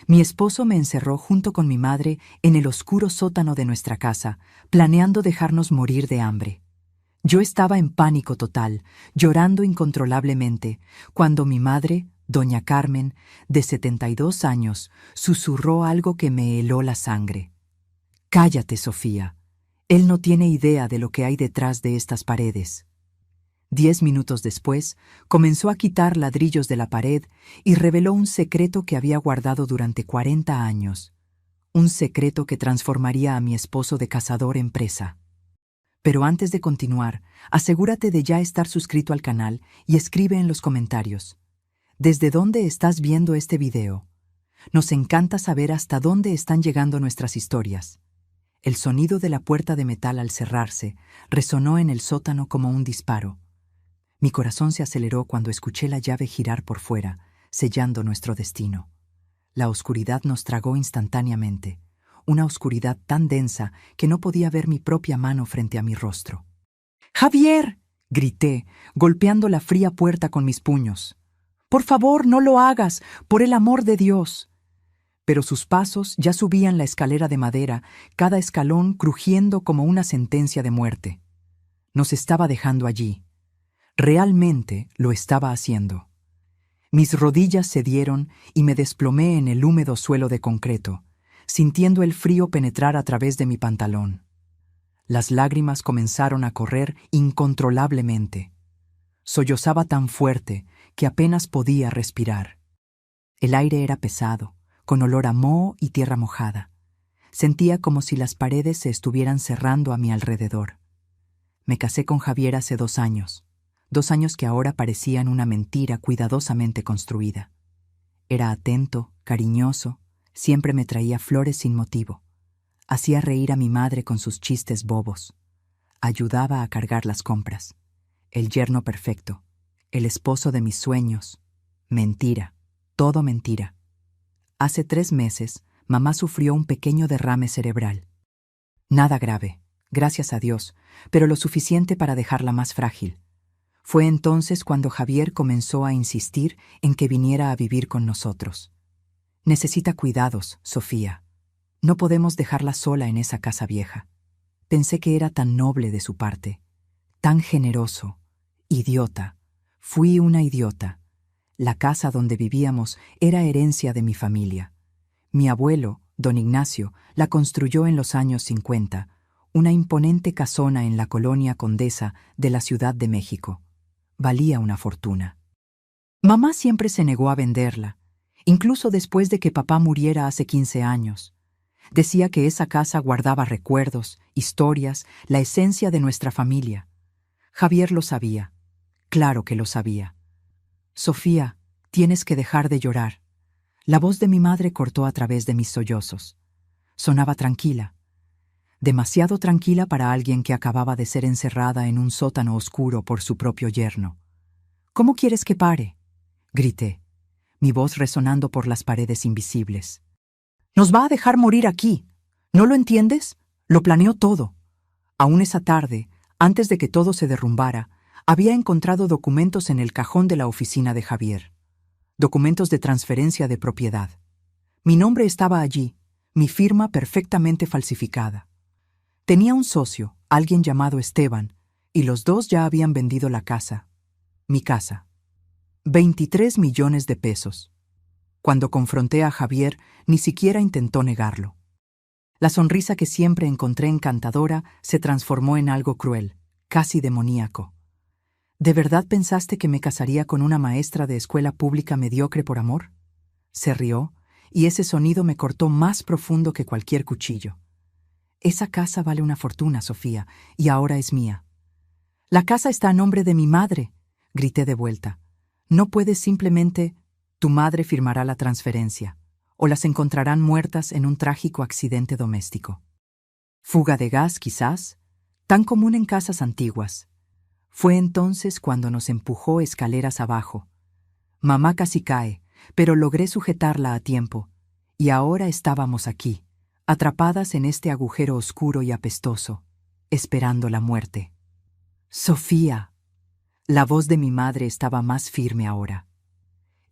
Mi esposo me encerró junto con mi madre en el oscuro sótano de nuestra casa, planeando dejarnos morir de hambre. Yo estaba en pánico total, llorando incontrolablemente, cuando mi madre, doña Carmen, de 72 años, susurró algo que me heló la sangre. «Cállate, Sofía. Él no tiene idea de lo que hay detrás de estas paredes». 10 minutos después, comenzó a quitar ladrillos de la pared y reveló un secreto que había guardado durante 40 años. Un secreto que transformaría a mi esposo de cazador en presa. Pero antes de continuar, asegúrate de ya estar suscrito al canal y escribe en los comentarios: ¿desde dónde estás viendo este video? Nos encanta saber hasta dónde están llegando nuestras historias. El sonido de la puerta de metal al cerrarse resonó en el sótano como un disparo. Mi corazón se aceleró cuando escuché la llave girar por fuera, sellando nuestro destino. La oscuridad nos tragó instantáneamente, una oscuridad tan densa que no podía ver mi propia mano frente a mi rostro. «¡Javier!», grité, golpeando la fría puerta con mis puños. «¡Por favor, no lo hagas! ¡Por el amor de Dios!». Pero sus pasos ya subían la escalera de madera, cada escalón crujiendo como una sentencia de muerte. Nos estaba dejando allí. Realmente lo estaba haciendo. Mis rodillas cedieron y me desplomé en el húmedo suelo de concreto, sintiendo el frío penetrar a través de mi pantalón. Las lágrimas comenzaron a correr incontrolablemente. Sollozaba tan fuerte que apenas podía respirar. El aire era pesado, con olor a moho y tierra mojada. Sentía como si las paredes se estuvieran cerrando a mi alrededor. Me casé con Javier hace 2 años. 2 años que ahora parecían una mentira cuidadosamente construida. Era atento, cariñoso, siempre me traía flores sin motivo. Hacía reír a mi madre con sus chistes bobos. Ayudaba a cargar las compras. El yerno perfecto, el esposo de mis sueños. Mentira, todo mentira. Hace 3 meses, mamá sufrió un pequeño derrame cerebral. Nada grave, gracias a Dios, pero lo suficiente para dejarla más frágil. Fue entonces cuando Javier comenzó a insistir en que viniera a vivir con nosotros. «Necesita cuidados, Sofía. No podemos dejarla sola en esa casa vieja». Pensé que era tan noble de su parte, tan generoso. Idiota. Fui una idiota. La casa donde vivíamos era herencia de mi familia. Mi abuelo, don Ignacio, la construyó en los años 50, una imponente casona en la colonia Condesa de la Ciudad de México. Valía una fortuna. Mamá siempre se negó a venderla, incluso después de que papá muriera hace 15 años. Decía que esa casa guardaba recuerdos, historias, la esencia de nuestra familia. Javier lo sabía. Claro que lo sabía. «Sofía, tienes que dejar de llorar». La voz de mi madre cortó a través de mis sollozos. Sonaba tranquila. Demasiado tranquila para alguien que acababa de ser encerrada en un sótano oscuro por su propio yerno. «¿Cómo quieres que pare?», grité, mi voz resonando por las paredes invisibles. «Nos va a dejar morir aquí. ¿No lo entiendes? Lo planeó todo». Aún esa tarde, antes de que todo se derrumbara, había encontrado documentos en el cajón de la oficina de Javier. Documentos de transferencia de propiedad. Mi nombre estaba allí, mi firma perfectamente falsificada. Tenía un socio, alguien llamado Esteban, y los dos ya habían vendido la casa. Mi casa. 23 millones de pesos. Cuando confronté a Javier, ni siquiera intentó negarlo. La sonrisa que siempre encontré encantadora se transformó en algo cruel, casi demoníaco. «¿De verdad pensaste que me casaría con una maestra de escuela pública mediocre por amor?». Se rió, y ese sonido me cortó más profundo que cualquier cuchillo. «Esa casa vale una fortuna, Sofía, y ahora es mía». «La casa está a nombre de mi madre», grité de vuelta. «No puedes simplemente...». «Tu madre firmará la transferencia, o las encontrarán muertas en un trágico accidente doméstico». «Fuga de gas, quizás, tan común en casas antiguas». Fue entonces cuando nos empujó escaleras abajo. Mamá casi cae, pero logré sujetarla a tiempo, y ahora estábamos aquí, atrapadas en este agujero oscuro y apestoso, esperando la muerte. «Sofía». La voz de mi madre estaba más firme ahora.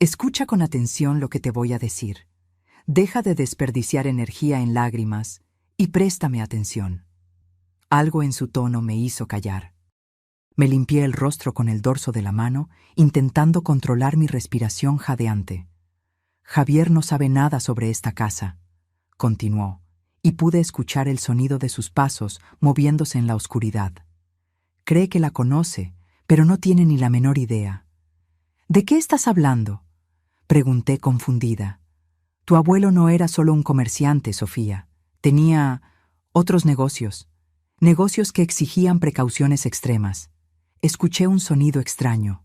«Escucha con atención lo que te voy a decir. deja de desperdiciar energía en lágrimas y préstame atención. Algo en su tono me hizo callar. Me limpié el rostro con el dorso de la mano, intentando controlar mi respiración jadeante. Javier no sabe nada sobre esta casa, continuó, y pude escuchar el sonido de sus pasos moviéndose en la oscuridad. Cree que la conoce, pero no tiene ni la menor idea. ¿De qué estás hablando?, pregunté confundida. Tu abuelo no era solo un comerciante, Sofía. Tenía otros negocios que exigían precauciones extremas. Escuché un sonido extraño,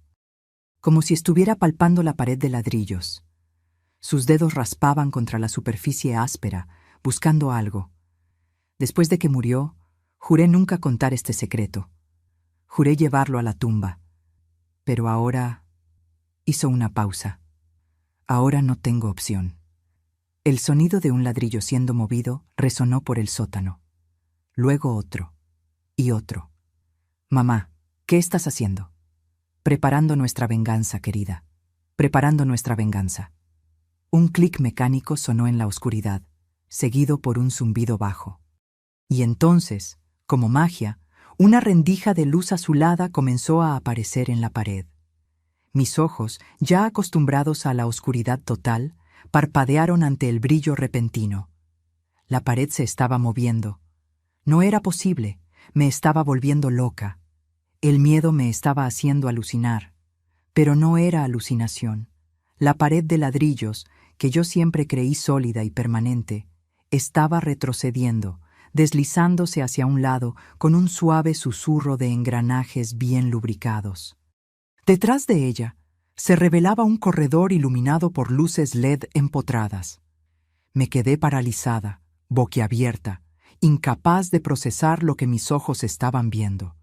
como si estuviera palpando la pared de ladrillos. Sus dedos raspaban contra la superficie áspera, buscando algo. Después de que murió, juré nunca contar este secreto. Juré llevarlo a la tumba. Pero ahora... Hizo una pausa. Ahora no tengo opción. El sonido de un ladrillo siendo movido resonó por el sótano. Luego otro. Y otro. Mamá, ¿qué estás haciendo? Preparando nuestra venganza, querida. Preparando nuestra venganza. Un clic mecánico sonó en la oscuridad, seguido por un zumbido bajo. Y entonces, como magia, una rendija de luz azulada comenzó a aparecer en la pared. Mis ojos, ya acostumbrados a la oscuridad total, parpadearon ante el brillo repentino. La pared se estaba moviendo. No era posible, me estaba volviendo loca. El miedo me estaba haciendo alucinar. Pero no era alucinación. La pared de ladrillos, que yo siempre creí sólida y permanente, estaba retrocediendo, deslizándose hacia un lado con un suave susurro de engranajes bien lubricados. Detrás de ella se revelaba un corredor iluminado por luces LED empotradas. Me quedé paralizada, boquiabierta, incapaz de procesar lo que mis ojos estaban viendo.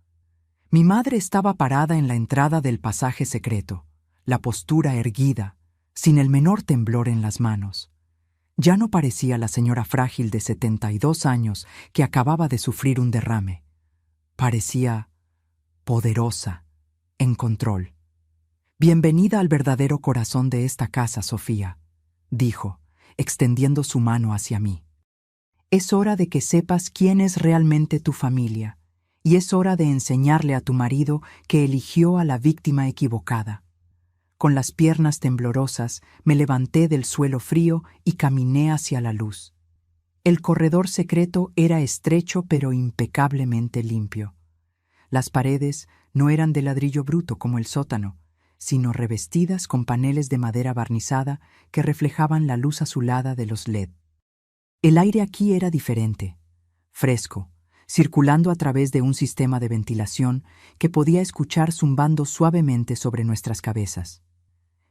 Mi madre estaba parada en la entrada del pasaje secreto, la postura erguida, sin el menor temblor en las manos. Ya no parecía la señora frágil de 72 años que acababa de sufrir un derrame. Parecía poderosa, en control. «Bienvenida al verdadero corazón de esta casa, Sofía», dijo, extendiendo su mano hacia mí. «Es hora de que sepas quién es realmente tu familia, y es hora de enseñarle a tu marido que eligió a la víctima equivocada». Con las piernas temblorosas, me levanté del suelo frío y caminé hacia la luz. El corredor secreto era estrecho pero impecablemente limpio. Las paredes no eran de ladrillo bruto como el sótano, sino revestidas con paneles de madera barnizada que reflejaban la luz azulada de los LED. El aire aquí era diferente, fresco, circulando a través de un sistema de ventilación que podía escuchar zumbando suavemente sobre nuestras cabezas.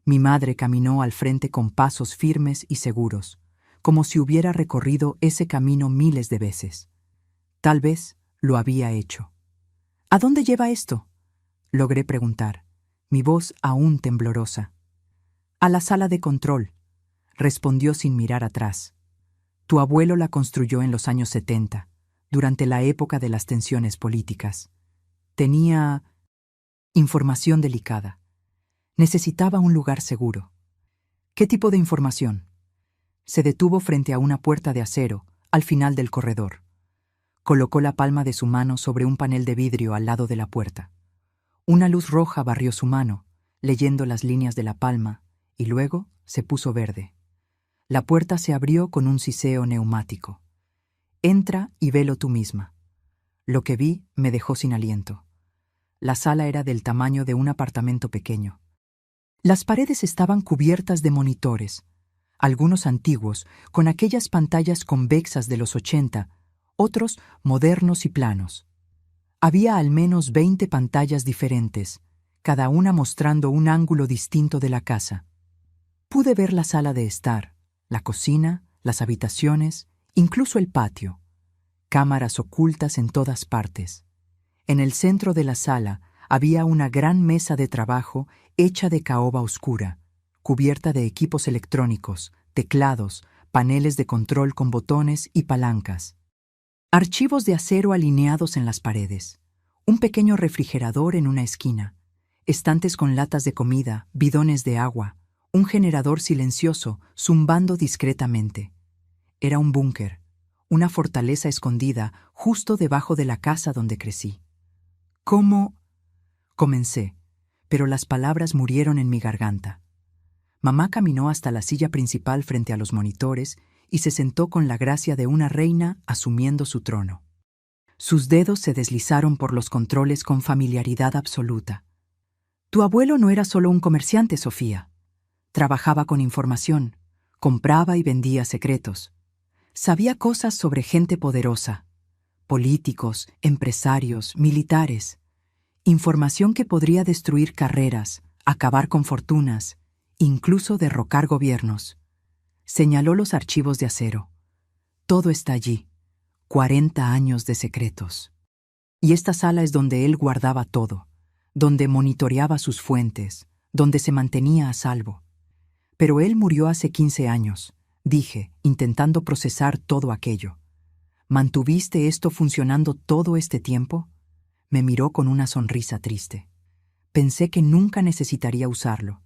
Mi madre caminó al frente con pasos firmes y seguros, como si hubiera recorrido ese camino miles de veces. Tal vez lo había hecho. «¿A dónde lleva esto?», logré preguntar, mi voz aún temblorosa. «A la sala de control», respondió sin mirar atrás. «Tu abuelo la construyó en los años 70, durante la época de las tensiones políticas. Tenía información delicada. Necesitaba un lugar seguro». «¿Qué tipo de información?». Se detuvo frente a una puerta de acero, al final del corredor. Colocó la palma de su mano sobre un panel de vidrio al lado de la puerta. Una luz roja barrió su mano, leyendo las líneas de la palma, y luego se puso verde. La puerta se abrió con un siseo neumático. «Entra y velo tú misma». Lo que vi me dejó sin aliento. La sala era del tamaño de un apartamento pequeño. Las paredes estaban cubiertas de monitores, algunos antiguos, con aquellas pantallas convexas de los 80, otros modernos y planos. Había al menos 20 pantallas diferentes, cada una mostrando un ángulo distinto de la casa. Pude ver la sala de estar, la cocina, las habitaciones, incluso el patio. Cámaras ocultas en todas partes. En el centro de la sala había una gran mesa de trabajo hecha de caoba oscura, cubierta de equipos electrónicos, teclados, paneles de control con botones y palancas. Archivos de acero alineados en las paredes. Un pequeño refrigerador en una esquina. Estantes con latas de comida, bidones de agua. Un generador silencioso, zumbando discretamente. Era un búnker, una fortaleza escondida justo debajo de la casa donde crecí. ¿Cómo? Comencé, pero las palabras murieron en mi garganta. Mamá caminó hasta la silla principal frente a los monitores y se sentó con la gracia de una reina asumiendo su trono. Sus dedos se deslizaron por los controles con familiaridad absoluta. Tu abuelo no era solo un comerciante, Sofía. Trabajaba con información, compraba y vendía secretos. Sabía cosas sobre gente poderosa, políticos, empresarios, militares. Información que podría destruir carreras, acabar con fortunas, incluso derrocar gobiernos. Señaló los archivos de acero. Todo está allí. 40 años de secretos. Y esta sala es donde él guardaba todo, donde monitoreaba sus fuentes, donde se mantenía a salvo. Pero él murió hace 15 años, dije, intentando procesar todo aquello. ¿Mantuviste esto funcionando todo este tiempo? Me miró con una sonrisa triste. Pensé que nunca necesitaría usarlo.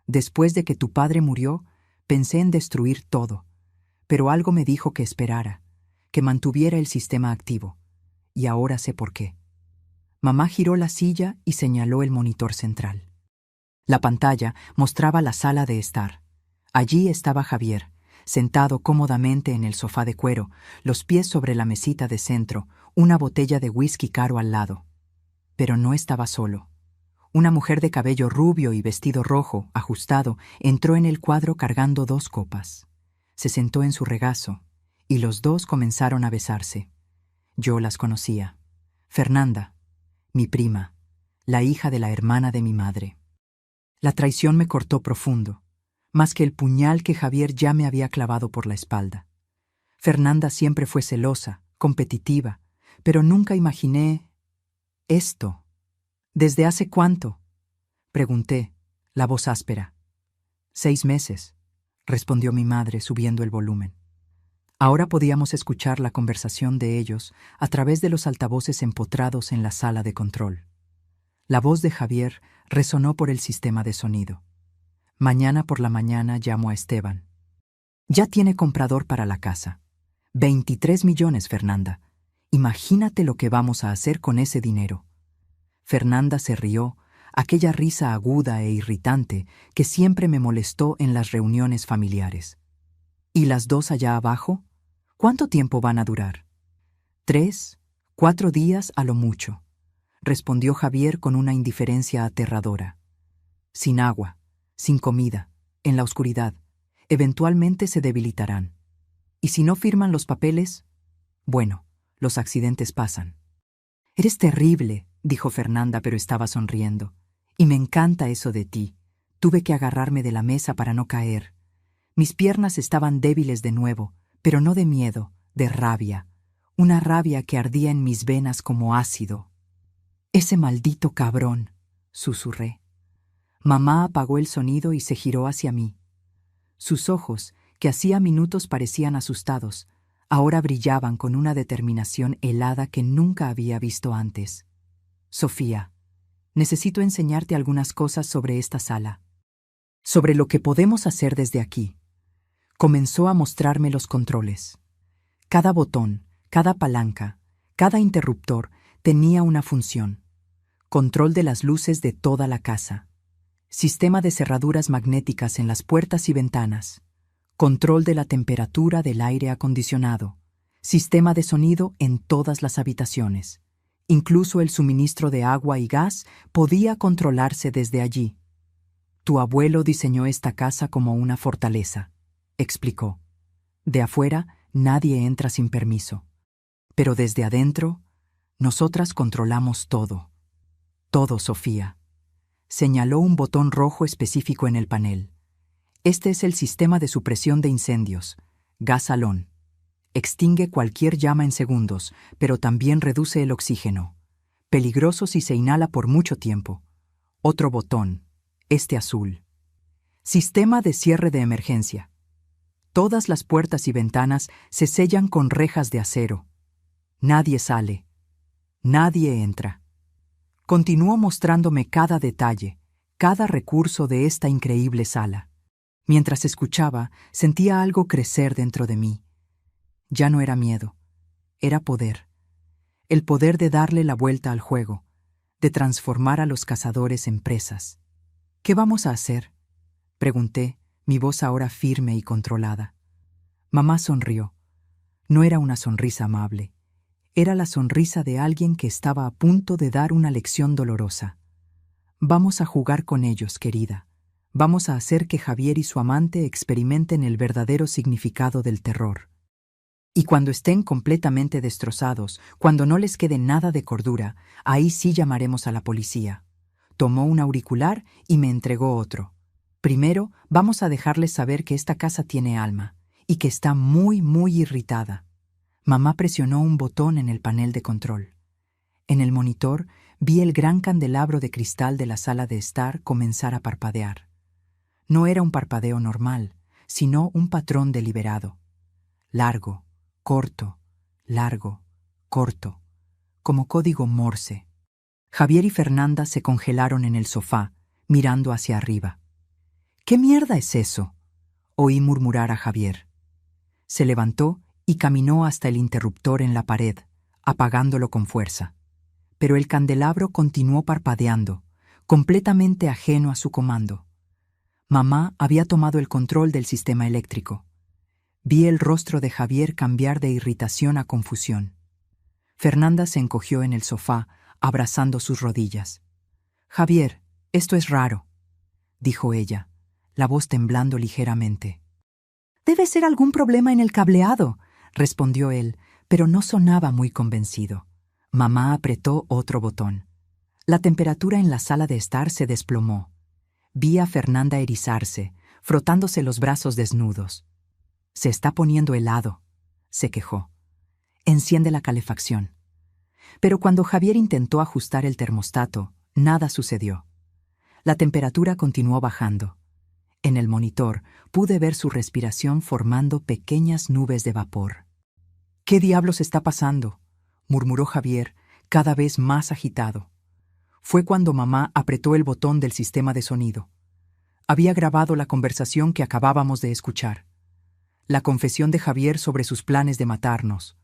Después de que tu padre murió, pensé en destruir todo. Pero algo me dijo que esperara, que mantuviera el sistema activo. Y ahora sé por qué. Mamá giró la silla y señaló el monitor central. La pantalla mostraba la sala de estar. Allí estaba Javier, sentado cómodamente en el sofá de cuero, los pies sobre la mesita de centro, una botella de whisky caro al lado. Pero no estaba solo. Una mujer de cabello rubio y vestido rojo, ajustado, entró en el cuadro cargando 2 copas. Se sentó en su regazo, y los dos comenzaron a besarse. Yo las conocía. Fernanda, mi prima, la hija de la hermana de mi madre. La traición me cortó profundo, más que el puñal que Javier ya me había clavado por la espalda. Fernanda siempre fue celosa, competitiva, pero nunca imaginé esto. ¿Desde hace cuánto? Pregunté, la voz áspera. 6 meses, respondió mi madre subiendo el volumen. Ahora podíamos escuchar la conversación de ellos a través de los altavoces empotrados en la sala de control. La voz de Javier resonó por el sistema de sonido. Mañana por la mañana llamo a Esteban. Ya tiene comprador para la casa. 23 millones, Fernanda. Imagínate lo que vamos a hacer con ese dinero. Fernanda se rió, aquella risa aguda e irritante que siempre me molestó en las reuniones familiares. ¿Y las dos allá abajo? ¿Cuánto tiempo van a durar? 3, 4 días a lo mucho, respondió Javier con una indiferencia aterradora. Sin agua, sin comida, en la oscuridad, eventualmente se debilitarán. ¿Y si no firman los papeles? Bueno, los accidentes pasan. Eres terrible, dijo Fernanda, pero estaba sonriendo. Y me encanta eso de ti. Tuve que agarrarme de la mesa para no caer. Mis piernas estaban débiles de nuevo, pero no de miedo, de rabia. Una rabia que ardía en mis venas como ácido. Ese maldito cabrón, susurré. Mamá apagó el sonido y se giró hacia mí. Sus ojos, que hacía minutos parecían asustados, ahora brillaban con una determinación helada que nunca había visto antes. Sofía, necesito enseñarte algunas cosas sobre esta sala. Sobre lo que podemos hacer desde aquí. Comenzó a mostrarme los controles. Cada botón, cada palanca, cada interruptor tenía una función. Control de las luces de toda la casa. Sistema de cerraduras magnéticas en las puertas y ventanas. Control de la temperatura del aire acondicionado. Sistema de sonido en todas las habitaciones. Incluso el suministro de agua y gas podía controlarse desde allí. Tu abuelo diseñó esta casa como una fortaleza, explicó. De afuera, nadie entra sin permiso. Pero desde adentro, nosotras controlamos todo. Todo, Sofía. Señaló un botón rojo específico en el panel. Este es el sistema de supresión de incendios, gas salón. Extingue cualquier llama en segundos, pero también reduce el oxígeno. Peligroso si se inhala por mucho tiempo. Otro botón, este azul. Sistema de cierre de emergencia. Todas las puertas y ventanas se sellan con rejas de acero. Nadie sale. Nadie entra. Continuó mostrándome cada detalle, cada recurso de esta increíble sala. Mientras escuchaba, sentía algo crecer dentro de mí. Ya no era miedo, era poder. El poder de darle la vuelta al juego, de transformar a los cazadores en presas. ¿Qué vamos a hacer?, pregunté, mi voz ahora firme y controlada. Mamá sonrió. No era una sonrisa amable. Era la sonrisa de alguien que estaba a punto de dar una lección dolorosa. Vamos a jugar con ellos, querida. Vamos a hacer que Javier y su amante experimenten el verdadero significado del terror. Y cuando estén completamente destrozados, cuando no les quede nada de cordura, ahí sí llamaremos a la policía. Tomó un auricular y me entregó otro. Primero, vamos a dejarles saber que esta casa tiene alma y que está muy, muy irritada. Mamá presionó un botón en el panel de control. En el monitor vi el gran candelabro de cristal de la sala de estar comenzar a parpadear. No era un parpadeo normal, sino un patrón deliberado. Largo, corto, largo, corto, como código Morse. Javier y Fernanda se congelaron en el sofá, mirando hacia arriba. ¿Qué mierda es eso?, oí murmurar a Javier. Se levantó y caminó hasta el interruptor en la pared, apagándolo con fuerza. Pero el candelabro continuó parpadeando, completamente ajeno a su comando. Mamá había tomado el control del sistema eléctrico. Vi el rostro de Javier cambiar de irritación a confusión. Fernanda se encogió en el sofá, abrazando sus rodillas. «Javier, esto es raro», dijo ella, la voz temblando ligeramente. «Debe ser algún problema en el cableado», respondió él, pero no sonaba muy convencido. Mamá apretó otro botón. La temperatura en la sala de estar se desplomó. Vi a Fernanda erizarse, frotándose los brazos desnudos. «Se está poniendo helado», se quejó. «Enciende la calefacción». Pero cuando Javier intentó ajustar el termostato, nada sucedió. La temperatura continuó bajando. En el monitor pude ver su respiración formando pequeñas nubes de vapor. «¿Qué diablos está pasando?», murmuró Javier, cada vez más agitado. Fue cuando mamá apretó el botón del sistema de sonido. Había grabado la conversación que acabábamos de escuchar. La confesión de Javier sobre sus planes de matarnos.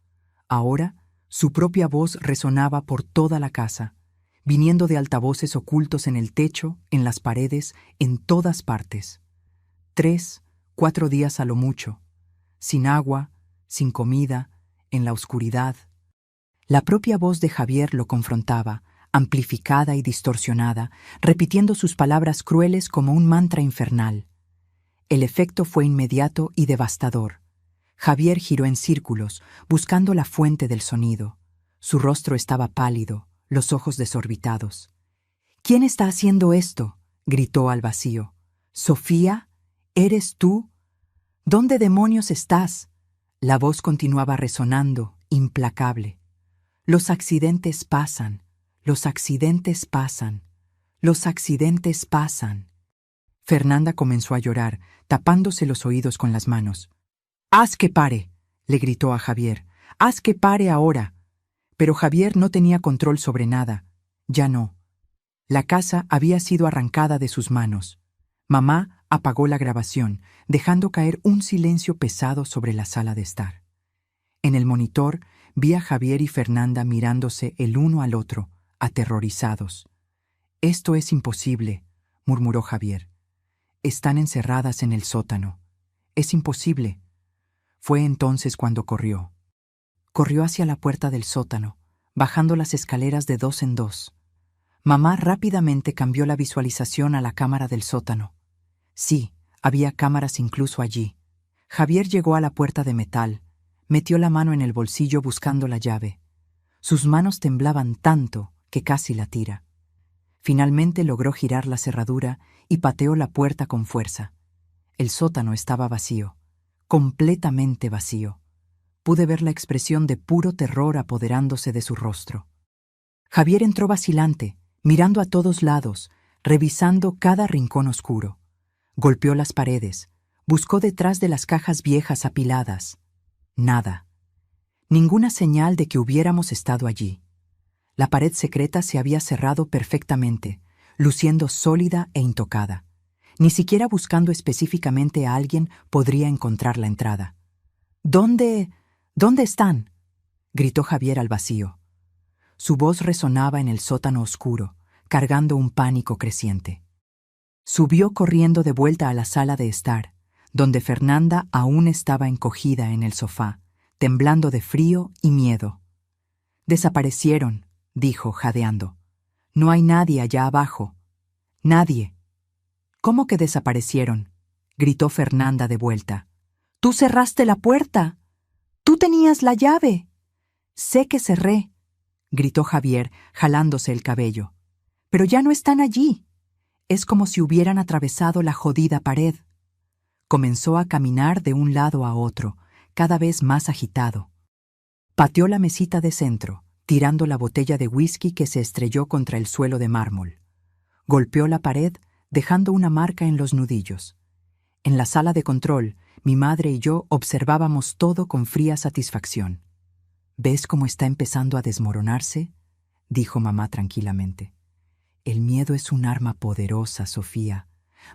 Ahora, su propia voz resonaba por toda la casa, viniendo de altavoces ocultos en el techo, en las paredes, en todas partes. 3, 4 días a lo mucho, sin agua, sin comida, en la oscuridad. La propia voz de Javier lo confrontaba, amplificada y distorsionada, repitiendo sus palabras crueles como un mantra infernal. El efecto fue inmediato y devastador. Javier giró en círculos, buscando la fuente del sonido. Su rostro estaba pálido, los ojos desorbitados. «¿Quién está haciendo esto?», gritó al vacío. «¿Sofía? ¿Eres tú? ¿Dónde demonios estás?». La voz continuaba resonando, implacable. «Los accidentes pasan, los accidentes pasan, los accidentes pasan». Fernanda comenzó a llorar, tapándose los oídos con las manos. «¡Haz que pare!», le gritó a Javier. «¡Haz que pare ahora!». Pero Javier no tenía control sobre nada. Ya no. La casa había sido arrancada de sus manos. Mamá apagó la grabación, dejando caer un silencio pesado sobre la sala de estar. En el monitor vi a Javier y Fernanda mirándose el uno al otro, aterrorizados. «Esto es imposible», murmuró Javier. «Están encerradas en el sótano. Es imposible». Fue entonces cuando corrió. Corrió hacia la puerta del sótano, bajando las escaleras de 2 en 2. Mamá rápidamente cambió la visualización a la cámara del sótano. Sí, había cámaras incluso allí. Javier llegó a la puerta de metal, metió la mano en el bolsillo buscando la llave. Sus manos temblaban tanto que casi la tira. Finalmente logró girar la cerradura y pateó la puerta con fuerza. El sótano estaba vacío, completamente vacío. Pude ver la expresión de puro terror apoderándose de su rostro. Javier entró vacilante, mirando a todos lados, revisando cada rincón oscuro. Golpeó las paredes, buscó detrás de las cajas viejas apiladas. Nada. Ninguna señal de que hubiéramos estado allí. La pared secreta se había cerrado perfectamente, luciendo sólida e intocada. Ni siquiera buscando específicamente a alguien podría encontrar la entrada. ¿Dónde están?, gritó Javier al vacío. Su voz resonaba en el sótano oscuro, cargando un pánico creciente. Subió corriendo de vuelta a la sala de estar, donde Fernanda aún estaba encogida en el sofá, temblando de frío y miedo. «Desaparecieron», dijo, jadeando. «No hay nadie allá abajo. Nadie». «¿Cómo que desaparecieron?», gritó Fernanda de vuelta. «Tú cerraste la puerta. Tú tenías la llave». «Sé que cerré», gritó Javier, jalándose el cabello. «Pero ya no están allí. Es como si hubieran atravesado la jodida pared». Comenzó a caminar de un lado a otro, cada vez más agitado. Pateó la mesita de centro, tirando la botella de whisky que se estrelló contra el suelo de mármol. Golpeó la pared, dejando una marca en los nudillos. En la sala de control, mi madre y yo observábamos todo con fría satisfacción. «¿Ves cómo está empezando a desmoronarse?», dijo mamá tranquilamente. «El miedo es un arma poderosa, Sofía,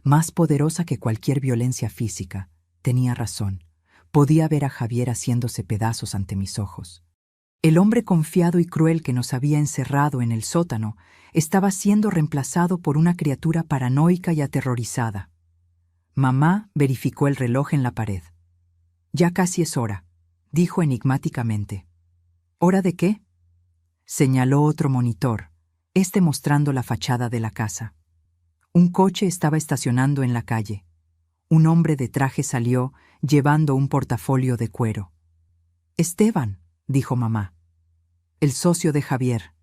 más poderosa que cualquier violencia física». Tenía razón. Podía ver a Javier haciéndose pedazos ante mis ojos. El hombre confiado y cruel que nos había encerrado en el sótano estaba siendo reemplazado por una criatura paranoica y aterrorizada. Mamá verificó el reloj en la pared. «Ya casi es hora», dijo enigmáticamente. «¿Hora de qué?», señaló otro monitor, mostrando la fachada de la casa. Un coche estaba estacionando en la calle. Un hombre de traje salió, llevando un portafolio de cuero. «Esteban», dijo mamá. «El socio de Javier,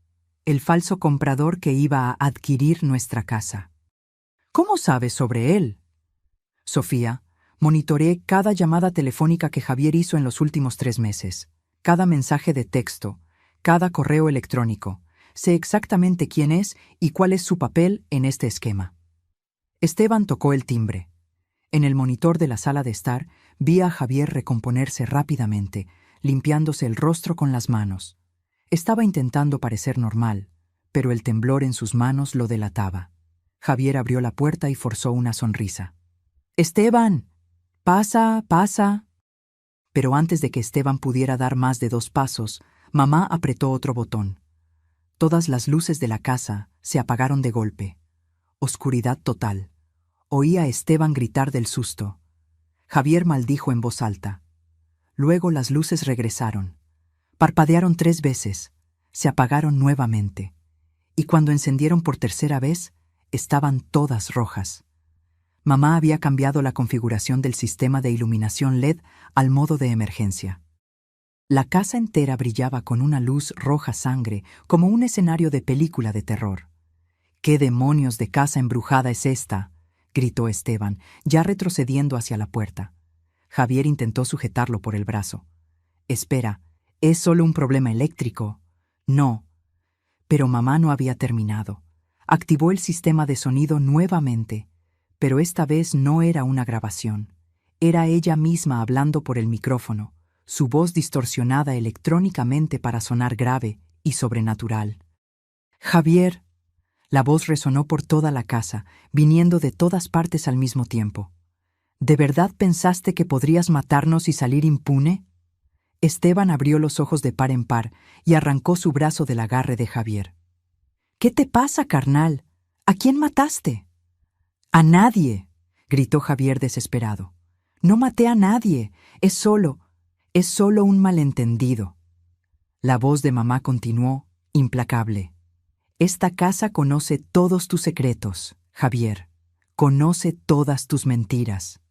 el falso comprador que iba a adquirir nuestra casa». «¿Cómo sabes sobre él?». «Sofía, monitoreé cada llamada telefónica que Javier hizo en los últimos 3 meses, cada mensaje de texto, cada correo electrónico. Sé exactamente quién es y cuál es su papel en este esquema». Esteban tocó el timbre. En el monitor de la sala de estar vi a Javier recomponerse rápidamente, limpiándose el rostro con las manos. Estaba intentando parecer normal, pero el temblor en sus manos lo delataba. Javier abrió la puerta y forzó una sonrisa. «Esteban, pasa, pasa». Pero antes de que Esteban pudiera dar más de 2 pasos, mamá apretó otro botón. Todas las luces de la casa se apagaron de golpe. Oscuridad total. Oí a Esteban gritar del susto. Javier maldijo en voz alta. Luego las luces regresaron. Parpadearon 3 veces, se apagaron nuevamente, y cuando encendieron por tercera vez, estaban todas rojas. Mamá había cambiado la configuración del sistema de iluminación LED al modo de emergencia. La casa entera brillaba con una luz roja sangre, como un escenario de película de terror. «¿Qué demonios de casa embrujada es esta?», gritó Esteban, ya retrocediendo hacia la puerta. Javier intentó sujetarlo por el brazo. «Espera, ¿es solo un problema eléctrico?». «No». Pero mamá no había terminado. Activó el sistema de sonido nuevamente, pero esta vez no era una grabación. Era ella misma hablando por el micrófono, su voz distorsionada electrónicamente para sonar grave y sobrenatural. «Javier». La voz resonó por toda la casa, viniendo de todas partes al mismo tiempo. «¿De verdad pensaste que podrías matarnos y salir impune?». Esteban abrió los ojos de par en par y arrancó su brazo del agarre de Javier. «¿Qué te pasa, carnal? ¿A quién mataste?». «A nadie», gritó Javier desesperado. «No maté a nadie. Es solo un malentendido». La voz de mamá continuó, implacable. «Esta casa conoce todos tus secretos, Javier. Conoce todas tus mentiras».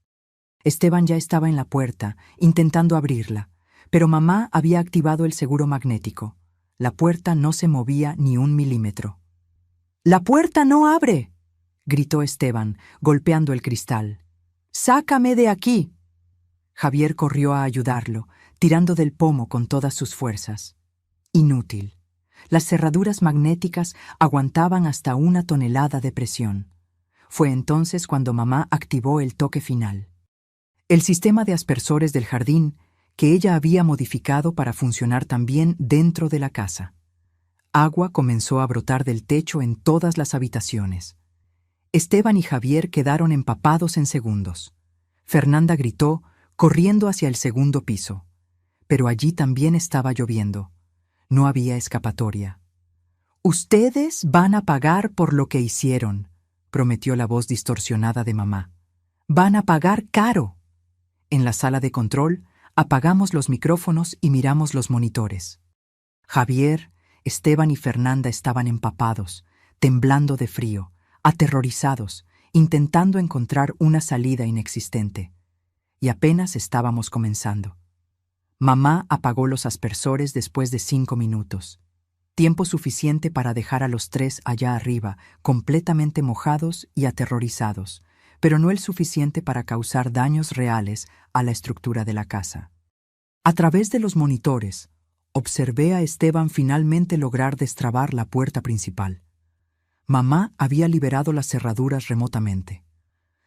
Esteban ya estaba en la puerta, intentando abrirla, pero mamá había activado el seguro magnético. La puerta no se movía ni 1 milímetro. «¡La puerta no abre!», gritó Esteban, golpeando el cristal. «¡Sácame de aquí!». Javier corrió a ayudarlo, tirando del pomo con todas sus fuerzas. Inútil. Las cerraduras magnéticas aguantaban hasta 1 tonelada de presión. Fue entonces cuando mamá activó el toque final. El sistema de aspersores del jardín, que ella había modificado para funcionar también dentro de la casa. Agua comenzó a brotar del techo en todas las habitaciones. Esteban y Javier quedaron empapados en segundos. Fernanda gritó, corriendo hacia el segundo piso. Pero allí también estaba lloviendo. No había escapatoria. «Ustedes van a pagar por lo que hicieron», prometió la voz distorsionada de mamá. «Van a pagar caro». En la sala de control, apagamos los micrófonos y miramos los monitores. Javier, Esteban y Fernanda estaban empapados, temblando de frío, aterrorizados, intentando encontrar una salida inexistente. Y apenas estábamos comenzando. Mamá apagó los aspersores después de 5 minutos. Tiempo suficiente para dejar a los 3 allá arriba, completamente mojados y aterrorizados, pero no el suficiente para causar daños reales a la estructura de la casa. A través de los monitores, observé a Esteban finalmente lograr destrabar la puerta principal. Mamá había liberado las cerraduras remotamente.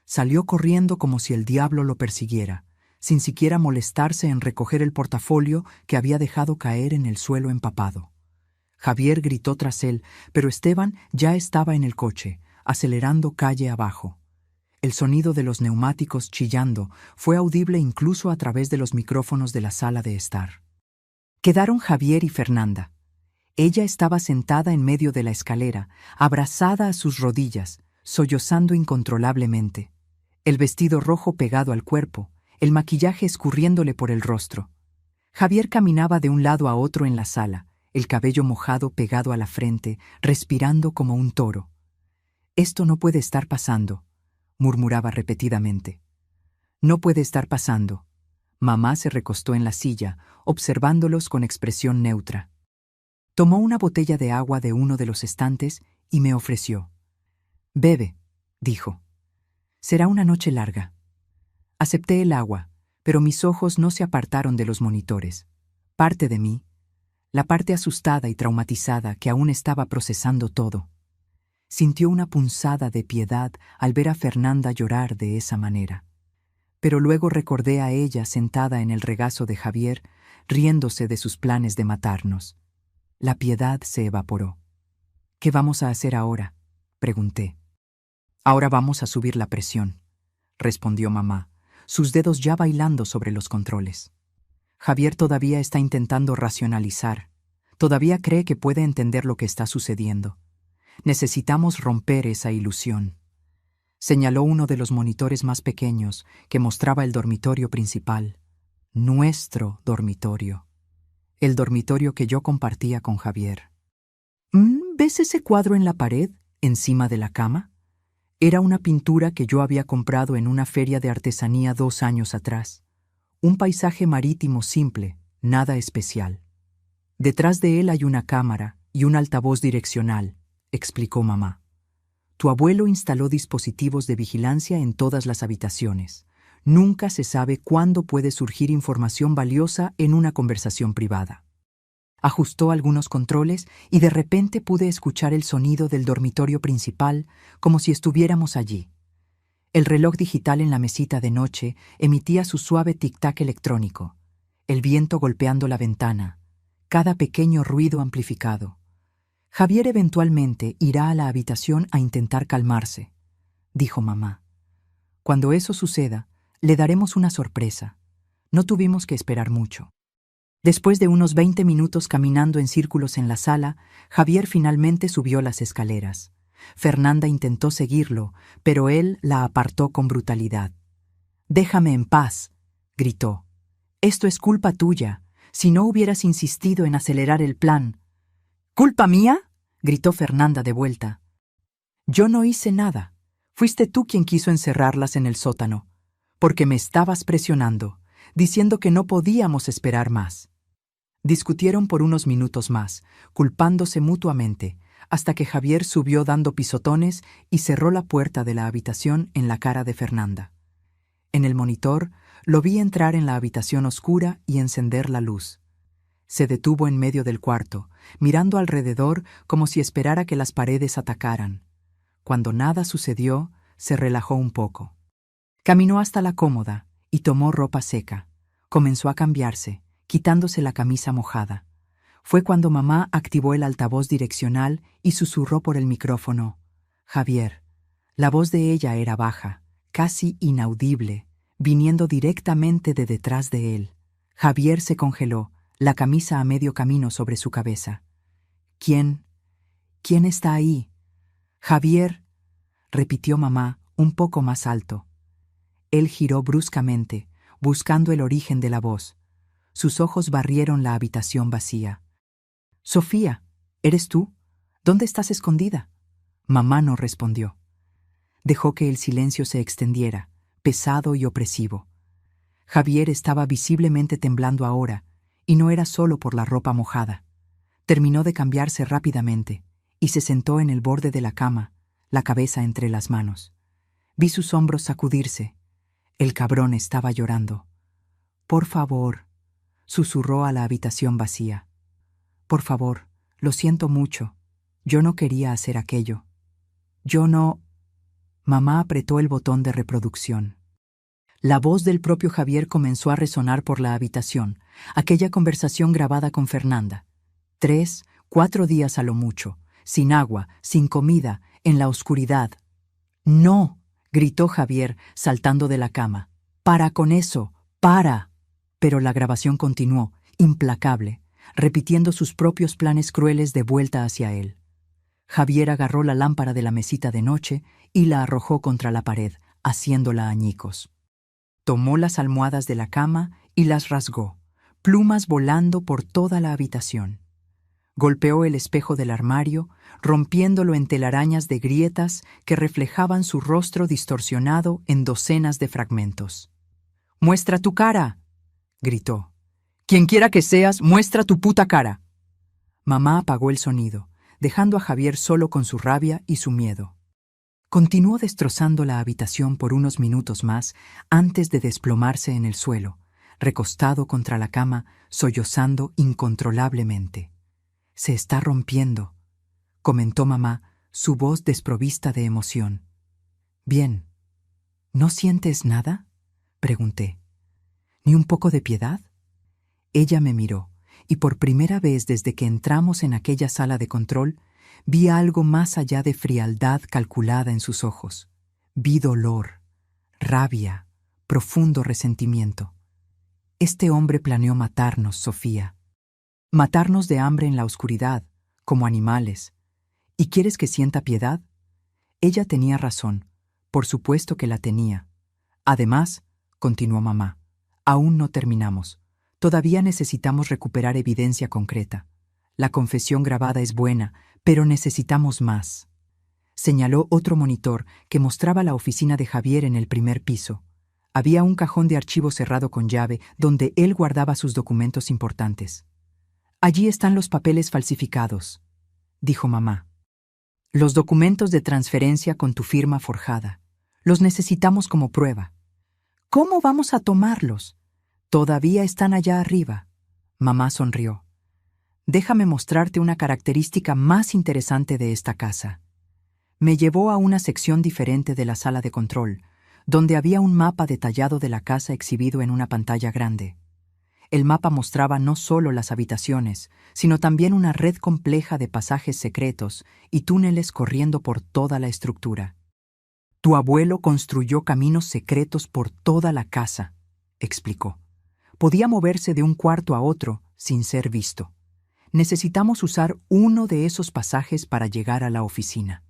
Salió corriendo como si el diablo lo persiguiera, sin siquiera molestarse en recoger el portafolio que había dejado caer en el suelo empapado. Javier gritó tras él, pero Esteban ya estaba en el coche, acelerando calle abajo. El sonido de los neumáticos chillando fue audible incluso a través de los micrófonos de la sala de estar. Quedaron Javier y Fernanda. Ella estaba sentada en medio de la escalera, abrazada a sus rodillas, sollozando incontrolablemente. El vestido rojo pegado al cuerpo, el maquillaje escurriéndole por el rostro. Javier caminaba de un lado a otro en la sala, el cabello mojado pegado a la frente, respirando como un toro. «Esto no puede estar pasando», murmuraba repetidamente. «No puede estar pasando». Mamá se recostó en la silla, observándolos con expresión neutra. Tomó una botella de agua de uno de los estantes y me ofreció. «Bebe», dijo. «Será una noche larga». Acepté el agua, pero mis ojos no se apartaron de los monitores. Parte de mí, la parte asustada y traumatizada que aún estaba procesando todo, sintió una punzada de piedad al ver a Fernanda llorar de esa manera. Pero luego recordé a ella sentada en el regazo de Javier, riéndose de sus planes de matarnos. La piedad se evaporó. «¿Qué vamos a hacer ahora?», pregunté. «Ahora vamos a subir la presión», respondió mamá, sus dedos ya bailando sobre los controles. Javier todavía está intentando racionalizar. Todavía cree que puede entender lo que está sucediendo. Necesitamos romper esa ilusión. Señaló uno de los monitores más pequeños que mostraba el dormitorio principal. Nuestro dormitorio. El dormitorio que yo compartía con Javier. ¿Ves ese cuadro en la pared, encima de la cama? Era una pintura que yo había comprado en una feria de artesanía 2 años atrás. Un paisaje marítimo simple, nada especial. Detrás de él hay una cámara y un altavoz direccional, explicó mamá. Tu abuelo instaló dispositivos de vigilancia en todas las habitaciones. Nunca se sabe cuándo puede surgir información valiosa en una conversación privada. Ajustó algunos controles y de repente pude escuchar el sonido del dormitorio principal como si estuviéramos allí. El reloj digital en la mesita de noche emitía su suave tic-tac electrónico, el viento golpeando la ventana, cada pequeño ruido amplificado. Javier eventualmente irá a la habitación a intentar calmarse, dijo mamá. Cuando eso suceda, le daremos una sorpresa. No tuvimos que esperar mucho. Después de unos 20 minutos caminando en círculos en la sala, Javier finalmente subió las escaleras. Fernanda intentó seguirlo, pero él la apartó con brutalidad. «Déjame en paz», gritó. «Esto es culpa tuya. Si no hubieras insistido en acelerar el plan». «¿Culpa mía?», gritó Fernanda de vuelta. «Yo no hice nada. Fuiste tú quien quiso encerrarlas en el sótano, porque me estabas presionando, diciendo que no podíamos esperar más». Discutieron por unos minutos más, culpándose mutuamente, hasta que Javier subió dando pisotones y cerró la puerta de la habitación en la cara de Fernanda. En el monitor lo vi entrar en la habitación oscura y encender la luz. Se detuvo en medio del cuarto, mirando alrededor como si esperara que las paredes atacaran. Cuando nada sucedió, se relajó un poco. Caminó hasta la cómoda y tomó ropa seca. Comenzó a cambiarse, quitándose la camisa mojada. Fue cuando mamá activó el altavoz direccional y susurró por el micrófono. «Javier, La voz de ella era baja, casi inaudible, viniendo directamente de detrás de él. Javier se congeló, la camisa a medio camino sobre su cabeza. ¿Quién está ahí? Javier, repitió mamá, un poco más alto. Él giró bruscamente, buscando el origen de la voz. Sus ojos barrieron la habitación vacía. Sofía, ¿eres tú? ¿Dónde estás escondida? Mamá no respondió. Dejó que el silencio se extendiera, pesado y opresivo. Javier estaba visiblemente temblando ahora, y no era solo por la ropa mojada. Terminó de cambiarse rápidamente, y se sentó en el borde de la cama, la cabeza entre las manos. Vi sus hombros sacudirse. El cabrón estaba llorando. Por favor, susurró a la habitación vacía. Por favor, lo siento mucho. Yo no quería hacer aquello. Yo no... Mamá apretó el botón de reproducción. La voz del propio Javier comenzó a resonar por la habitación, aquella conversación grabada con Fernanda. 3, 4 días a lo mucho, sin agua, sin comida, en la oscuridad. ¡No!, gritó Javier, saltando de la cama. ¡Para con eso! ¡Para! Pero la grabación continuó, implacable, repitiendo sus propios planes crueles de vuelta hacia él. Javier agarró la lámpara de la mesita de noche y la arrojó contra la pared, haciéndola añicos. Tomó las almohadas de la cama y las rasgó, plumas volando por toda la habitación. Golpeó el espejo del armario, rompiéndolo en telarañas de grietas que reflejaban su rostro distorsionado en docenas de fragmentos. «¡Muestra tu cara!», gritó. «Quien quiera que seas, muestra tu puta cara». Mamá apagó el sonido, dejando a Javier solo con su rabia y su miedo. Continuó destrozando la habitación por unos minutos más antes de desplomarse en el suelo, recostado contra la cama, sollozando incontrolablemente. «Se está rompiendo», comentó mamá, su voz desprovista de emoción. «Bien. ¿No sientes nada?», pregunté. «¿Ni un poco de piedad?». Ella me miró, y por primera vez desde que entramos en aquella sala de control, vi algo más allá de frialdad calculada en sus ojos. Vi dolor, rabia, profundo resentimiento. Este hombre planeó matarnos, Sofía. Matarnos de hambre en la oscuridad, como animales. ¿Y quieres que sienta piedad? Ella tenía razón, por supuesto que la tenía. Además, continuó mamá, aún no terminamos. Todavía necesitamos recuperar evidencia concreta. La confesión grabada es buena, pero necesitamos más. Señaló otro monitor que mostraba la oficina de Javier en el primer piso. Había un cajón de archivo cerrado con llave donde él guardaba sus documentos importantes. «Allí están los papeles falsificados», dijo mamá. «Los documentos de transferencia con tu firma forjada. Los necesitamos como prueba». «¿Cómo vamos a tomarlos?». «Todavía están allá arriba». Mamá sonrió. «Déjame mostrarte una característica más interesante de esta casa». Me llevó a una sección diferente de la sala de control, donde había un mapa detallado de la casa exhibido en una pantalla grande. El mapa mostraba no solo las habitaciones, sino también una red compleja de pasajes secretos y túneles corriendo por toda la estructura. «Tu abuelo construyó caminos secretos por toda la casa», explicó. «Podía moverse de un cuarto a otro sin ser visto. Necesitamos usar uno de esos pasajes para llegar a la oficina».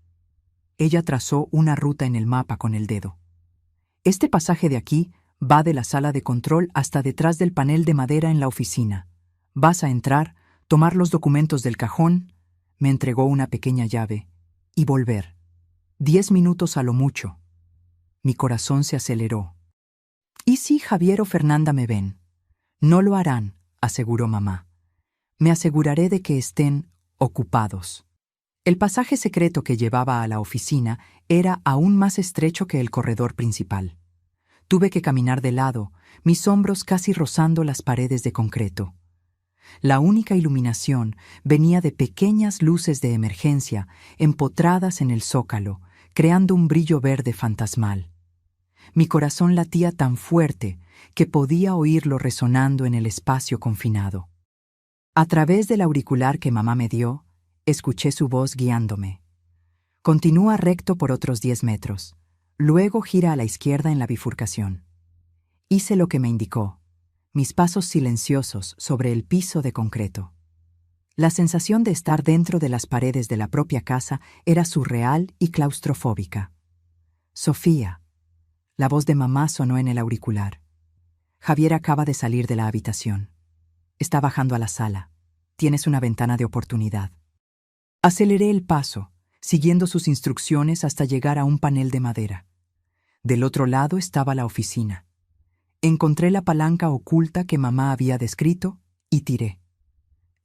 Ella trazó una ruta en el mapa con el dedo. «Este pasaje de aquí va de la sala de control hasta detrás del panel de madera en la oficina. Vas a entrar, tomar los documentos del cajón», me entregó una pequeña llave, «y volver. 10 minutos a lo mucho». Mi corazón se aceleró. «¿Y si Javier o Fernanda me ven?». «No lo harán», aseguró mamá. «Me aseguraré de que estén ocupados». El pasaje secreto que llevaba a la oficina era aún más estrecho que el corredor principal. Tuve que caminar de lado, mis hombros casi rozando las paredes de concreto. La única iluminación venía de pequeñas luces de emergencia empotradas en el zócalo, creando un brillo verde fantasmal. Mi corazón latía tan fuerte que podía oírlo resonando en el espacio confinado. A través del auricular que mamá me dio, escuché su voz guiándome. Continúa recto por otros 10 metros. Luego gira a la izquierda en la bifurcación. Hice lo que me indicó. Mis pasos silenciosos sobre el piso de concreto. La sensación de estar dentro de las paredes de la propia casa era surreal y claustrofóbica. Sofía. La voz de mamá sonó en el auricular. Javier acaba de salir de la habitación. Está bajando a la sala. Tienes una ventana de oportunidad. Aceleré el paso, siguiendo sus instrucciones hasta llegar a un panel de madera. Del otro lado estaba la oficina. Encontré la palanca oculta que mamá había descrito y tiré.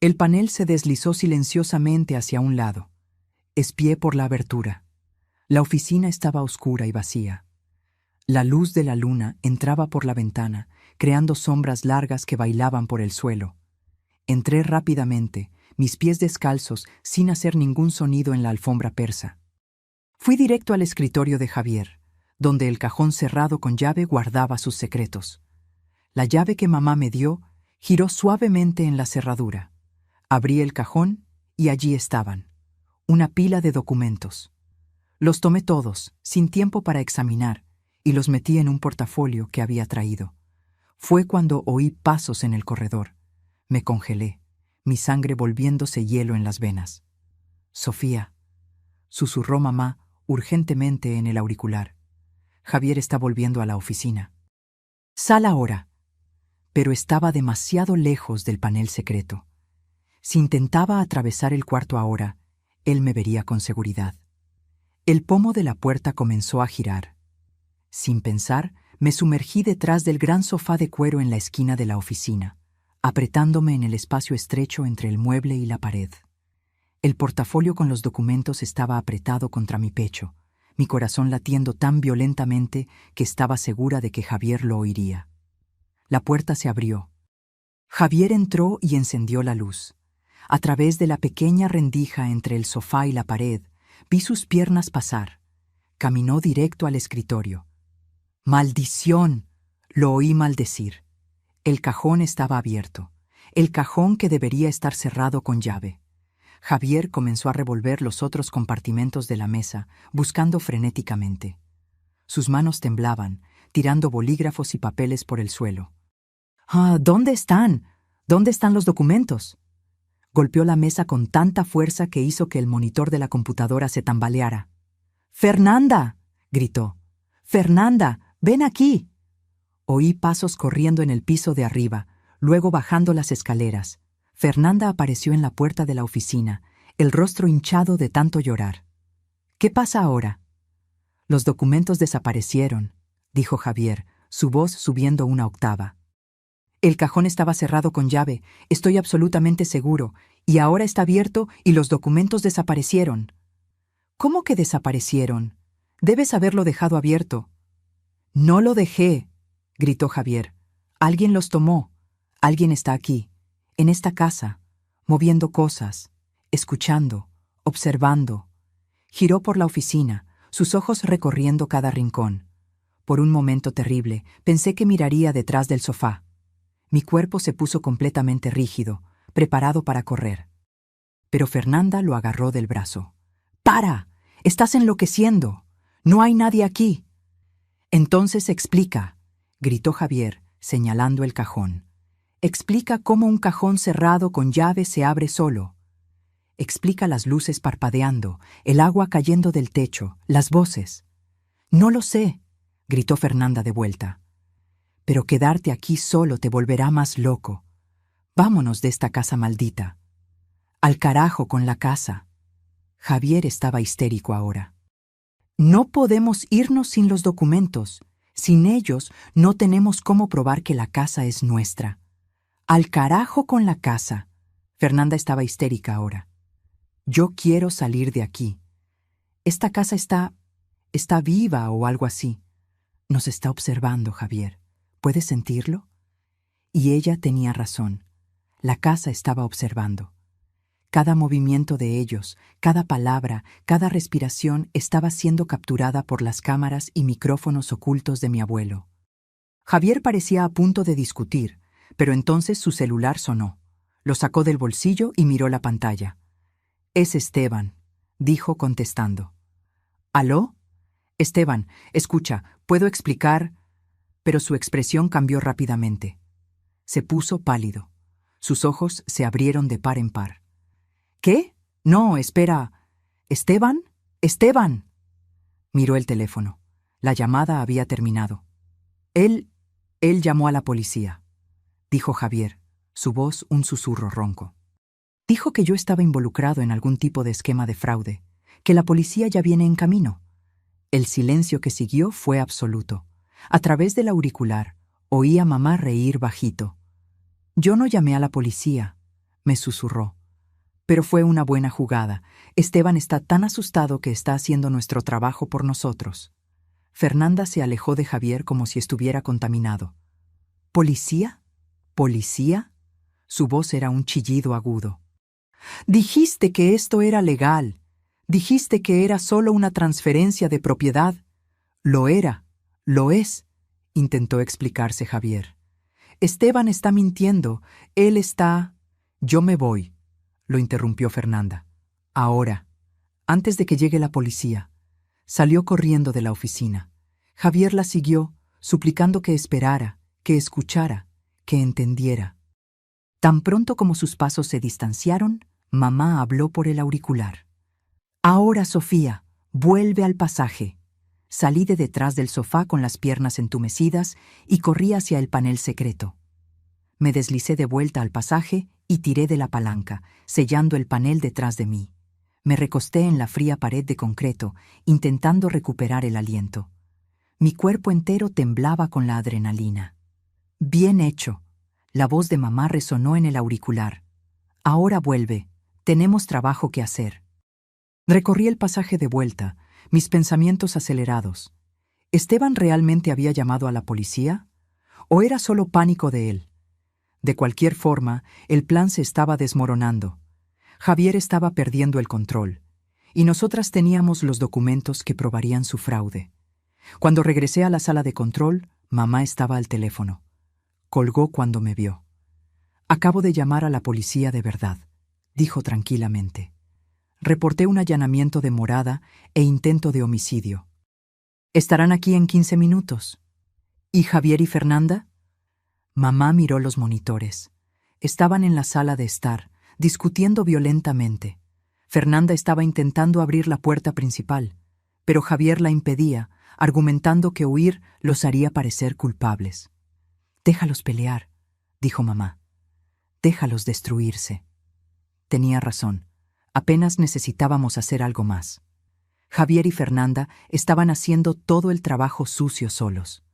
El panel se deslizó silenciosamente hacia un lado. Espié por la abertura. La oficina estaba oscura y vacía. La luz de la luna entraba por la ventana, creando sombras largas que bailaban por el suelo. Entré rápidamente, mis pies descalzos, sin hacer ningún sonido en la alfombra persa. Fui directo al escritorio de Javier, donde el cajón cerrado con llave guardaba sus secretos. La llave que mamá me dio giró suavemente en la cerradura. Abrí el cajón y allí estaban, una pila de documentos. Los tomé todos, sin tiempo para examinar, y los metí en un portafolio que había traído. Fue cuando oí pasos en el corredor. Me congelé, mi sangre volviéndose hielo en las venas. Sofía, susurró mamá urgentemente en el auricular. Javier está volviendo a la oficina. Sal ahora. Pero estaba demasiado lejos del panel secreto. Si intentaba atravesar el cuarto ahora, él me vería con seguridad. El pomo de la puerta comenzó a girar. Sin pensar, me sumergí detrás del gran sofá de cuero en la esquina de la oficina, apretándome en el espacio estrecho entre el mueble y la pared. El portafolio con los documentos estaba apretado contra mi pecho, mi corazón latiendo tan violentamente que estaba segura de que Javier lo oiría. La puerta se abrió. Javier entró y encendió la luz. A través de la pequeña rendija entre el sofá y la pared, vi sus piernas pasar. Caminó directo al escritorio. ¡Maldición!, lo oí maldecir. El cajón estaba abierto, el cajón que debería estar cerrado con llave. Javier comenzó a revolver los otros compartimentos de la mesa, buscando frenéticamente. Sus manos temblaban, tirando bolígrafos y papeles por el suelo. ¿Dónde están? ¿Dónde están los documentos? Golpeó la mesa con tanta fuerza que hizo que el monitor de la computadora se tambaleara. ¡Fernanda!, gritó. ¡Fernanda, ven aquí! Oí pasos corriendo en el piso de arriba, luego bajando las escaleras. Fernanda apareció en la puerta de la oficina, el rostro hinchado de tanto llorar. ¿Qué pasa ahora? Los documentos desaparecieron, dijo Javier, su voz subiendo una octava. El cajón estaba cerrado con llave, estoy absolutamente seguro, y ahora está abierto y los documentos desaparecieron. ¿Cómo que desaparecieron? Debes haberlo dejado abierto. No lo dejé, gritó Javier. Alguien los tomó. Alguien está aquí, en esta casa, moviendo cosas, escuchando, observando. Giró por la oficina, sus ojos recorriendo cada rincón. Por un momento terrible, pensé que miraría detrás del sofá. Mi cuerpo se puso completamente rígido, preparado para correr. Pero Fernanda lo agarró del brazo. ¡Para! ¡Estás enloqueciendo! ¡No hay nadie aquí! Entonces explica, gritó Javier, señalando el cajón. Explica cómo un cajón cerrado con llave se abre solo. Explica las luces parpadeando, el agua cayendo del techo, las voces. No lo sé, gritó Fernanda de vuelta. Pero quedarte aquí solo te volverá más loco. Vámonos de esta casa maldita. Al carajo con la casa. Javier estaba histérico ahora. No podemos irnos sin los documentos. Sin ellos no tenemos cómo probar que la casa es nuestra. Al carajo con la casa. Fernanda estaba histérica ahora. Yo quiero salir de aquí. Esta casa está viva o algo así. Nos está observando, Javier. ¿Puedes sentirlo? Y ella tenía razón. La casa estaba observando. Cada movimiento de ellos, cada palabra, cada respiración estaba siendo capturada por las cámaras y micrófonos ocultos de mi abuelo. Javier parecía a punto de discutir, pero entonces su celular sonó. Lo sacó del bolsillo y miró la pantalla. «Es Esteban», dijo contestando. ¿Aló? Esteban, escucha, ¿puedo explicar? Pero su expresión cambió rápidamente. Se puso pálido. Sus ojos se abrieron de par en par. ¿Qué? No, espera. ¿Esteban? ¡Esteban! Miró el teléfono. La llamada había terminado. Él llamó a la policía, dijo Javier, su voz un susurro ronco. Dijo que yo estaba involucrado en algún tipo de esquema de fraude, que la policía ya viene en camino. El silencio que siguió fue absoluto. A través del auricular, oí a mamá reír bajito. Yo no llamé a la policía, me susurró. Pero fue una buena jugada. Esteban está tan asustado que está haciendo nuestro trabajo por nosotros. Fernanda se alejó de Javier como si estuviera contaminado. ¿Policía? ¿Policía? Su voz era un chillido agudo. Dijiste que esto era legal. Dijiste que era solo una transferencia de propiedad. Lo era, lo es, intentó explicarse Javier. Esteban está mintiendo. Él está... Yo me voy, lo interrumpió Fernanda. Ahora, antes de que llegue la policía. Salió corriendo de la oficina. Javier la siguió, suplicando que esperara, que escuchara, que entendiera. Tan pronto como sus pasos se distanciaron, mamá habló por el auricular. Ahora, Sofía, vuelve al pasaje. Salí de detrás del sofá con las piernas entumecidas y corrí hacia el panel secreto. Me deslicé de vuelta al pasaje y tiré de la palanca, sellando el panel detrás de mí. Me recosté en la fría pared de concreto, intentando recuperar el aliento. Mi cuerpo entero temblaba con la adrenalina. Bien hecho. La voz de mamá resonó en el auricular. Ahora vuelve. Tenemos trabajo que hacer. Recorrí el pasaje de vuelta, mis pensamientos acelerados. ¿Esteban realmente había llamado a la policía? ¿O era solo pánico de él? De cualquier forma, el plan se estaba desmoronando. Javier estaba perdiendo el control, y nosotras teníamos los documentos que probarían su fraude. Cuando regresé a la sala de control, mamá estaba al teléfono. Colgó cuando me vio. Acabo de llamar a la policía de verdad, dijo tranquilamente. Reporté un allanamiento de morada e intento de homicidio. Estarán aquí en 15 minutos. ¿Y Javier y Fernanda? Mamá miró los monitores. Estaban en la sala de estar, discutiendo violentamente. Fernanda estaba intentando abrir la puerta principal, pero Javier la impedía, argumentando que huir los haría parecer culpables. «Déjalos pelear», dijo mamá. «Déjalos destruirse». Tenía razón. Apenas necesitábamos hacer algo más. Javier y Fernanda estaban haciendo todo el trabajo sucio solos.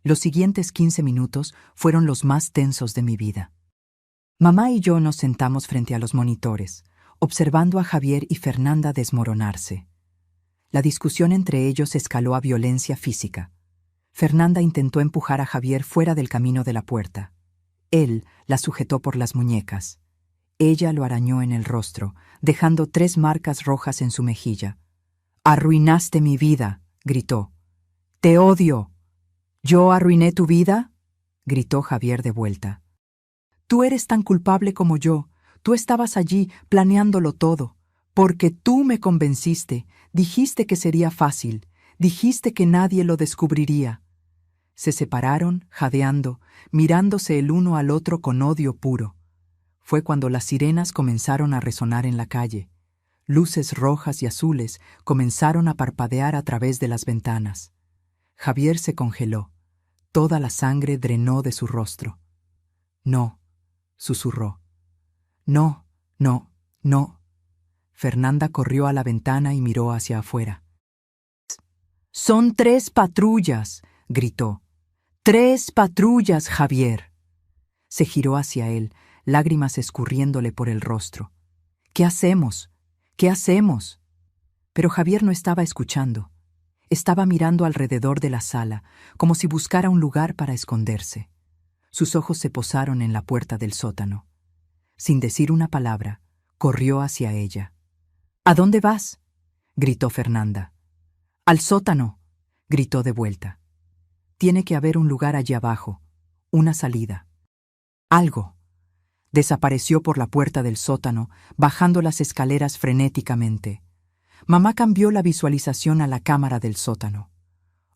Los siguientes 15 minutos fueron los más tensos de mi vida. Mamá y yo nos sentamos frente a los monitores, observando a Javier y Fernanda desmoronarse. La discusión entre ellos escaló a violencia física. Fernanda intentó empujar a Javier fuera del camino de la puerta. Él la sujetó por las muñecas. Ella lo arañó en el rostro, dejando 3 marcas rojas en su mejilla. «Arruinaste mi vida», gritó. «Te odio». «¿Yo arruiné tu vida?», gritó Javier de vuelta. «Tú eres tan culpable como yo. Tú estabas allí planeándolo todo. Porque tú me convenciste. Dijiste que sería fácil. Dijiste que nadie lo descubriría». Se separaron, jadeando, mirándose el uno al otro con odio puro. Fue cuando las sirenas comenzaron a resonar en la calle. Luces rojas y azules comenzaron a parpadear a través de las ventanas. Javier se congeló. Toda la sangre drenó de su rostro. «No», susurró. «No, no, no». Fernanda corrió a la ventana y miró hacia afuera. «Son 3 patrullas», gritó. «3 patrullas, Javier». Se giró hacia él, lágrimas escurriéndole por el rostro. «¿Qué hacemos? ¿Qué hacemos?». Pero Javier no estaba escuchando. Estaba mirando alrededor de la sala, como si buscara un lugar para esconderse. Sus ojos se posaron en la puerta del sótano. Sin decir una palabra, corrió hacia ella. «¿A dónde vas?», gritó Fernanda. «Al sótano», gritó de vuelta. «Tiene que haber un lugar allí abajo, una salida». Algo. Desapareció por la puerta del sótano, bajando las escaleras frenéticamente. mamá cambió la visualización a la cámara del sótano.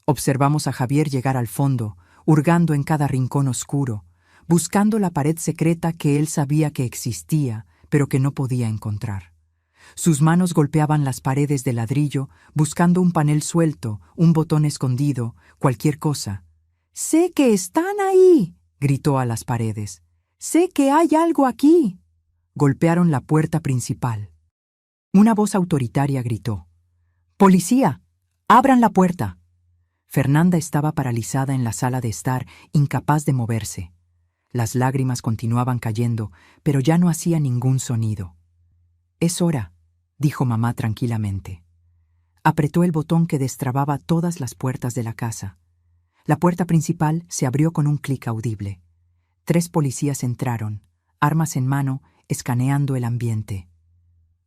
Observamos a Javier llegar al fondo, hurgando en cada rincón oscuro, buscando la pared secreta que él sabía que existía, pero que no podía encontrar. Sus manos golpeaban las paredes de ladrillo, buscando un panel suelto, un botón escondido, cualquier cosa. «¡Sé que están ahí!», gritó a las paredes. «¡Sé que hay algo aquí!». Golpearon la puerta principal. Una voz autoritaria gritó: «¡Policía! ¡Abran la puerta!». Fernanda estaba paralizada en la sala de estar, incapaz de moverse. Las lágrimas continuaban cayendo, pero ya no hacía ningún sonido. «Es hora», dijo mamá tranquilamente. Apretó el botón que destrababa todas las puertas de la casa. La puerta principal se abrió con un clic audible. 3 policías entraron, armas en mano, escaneando el ambiente.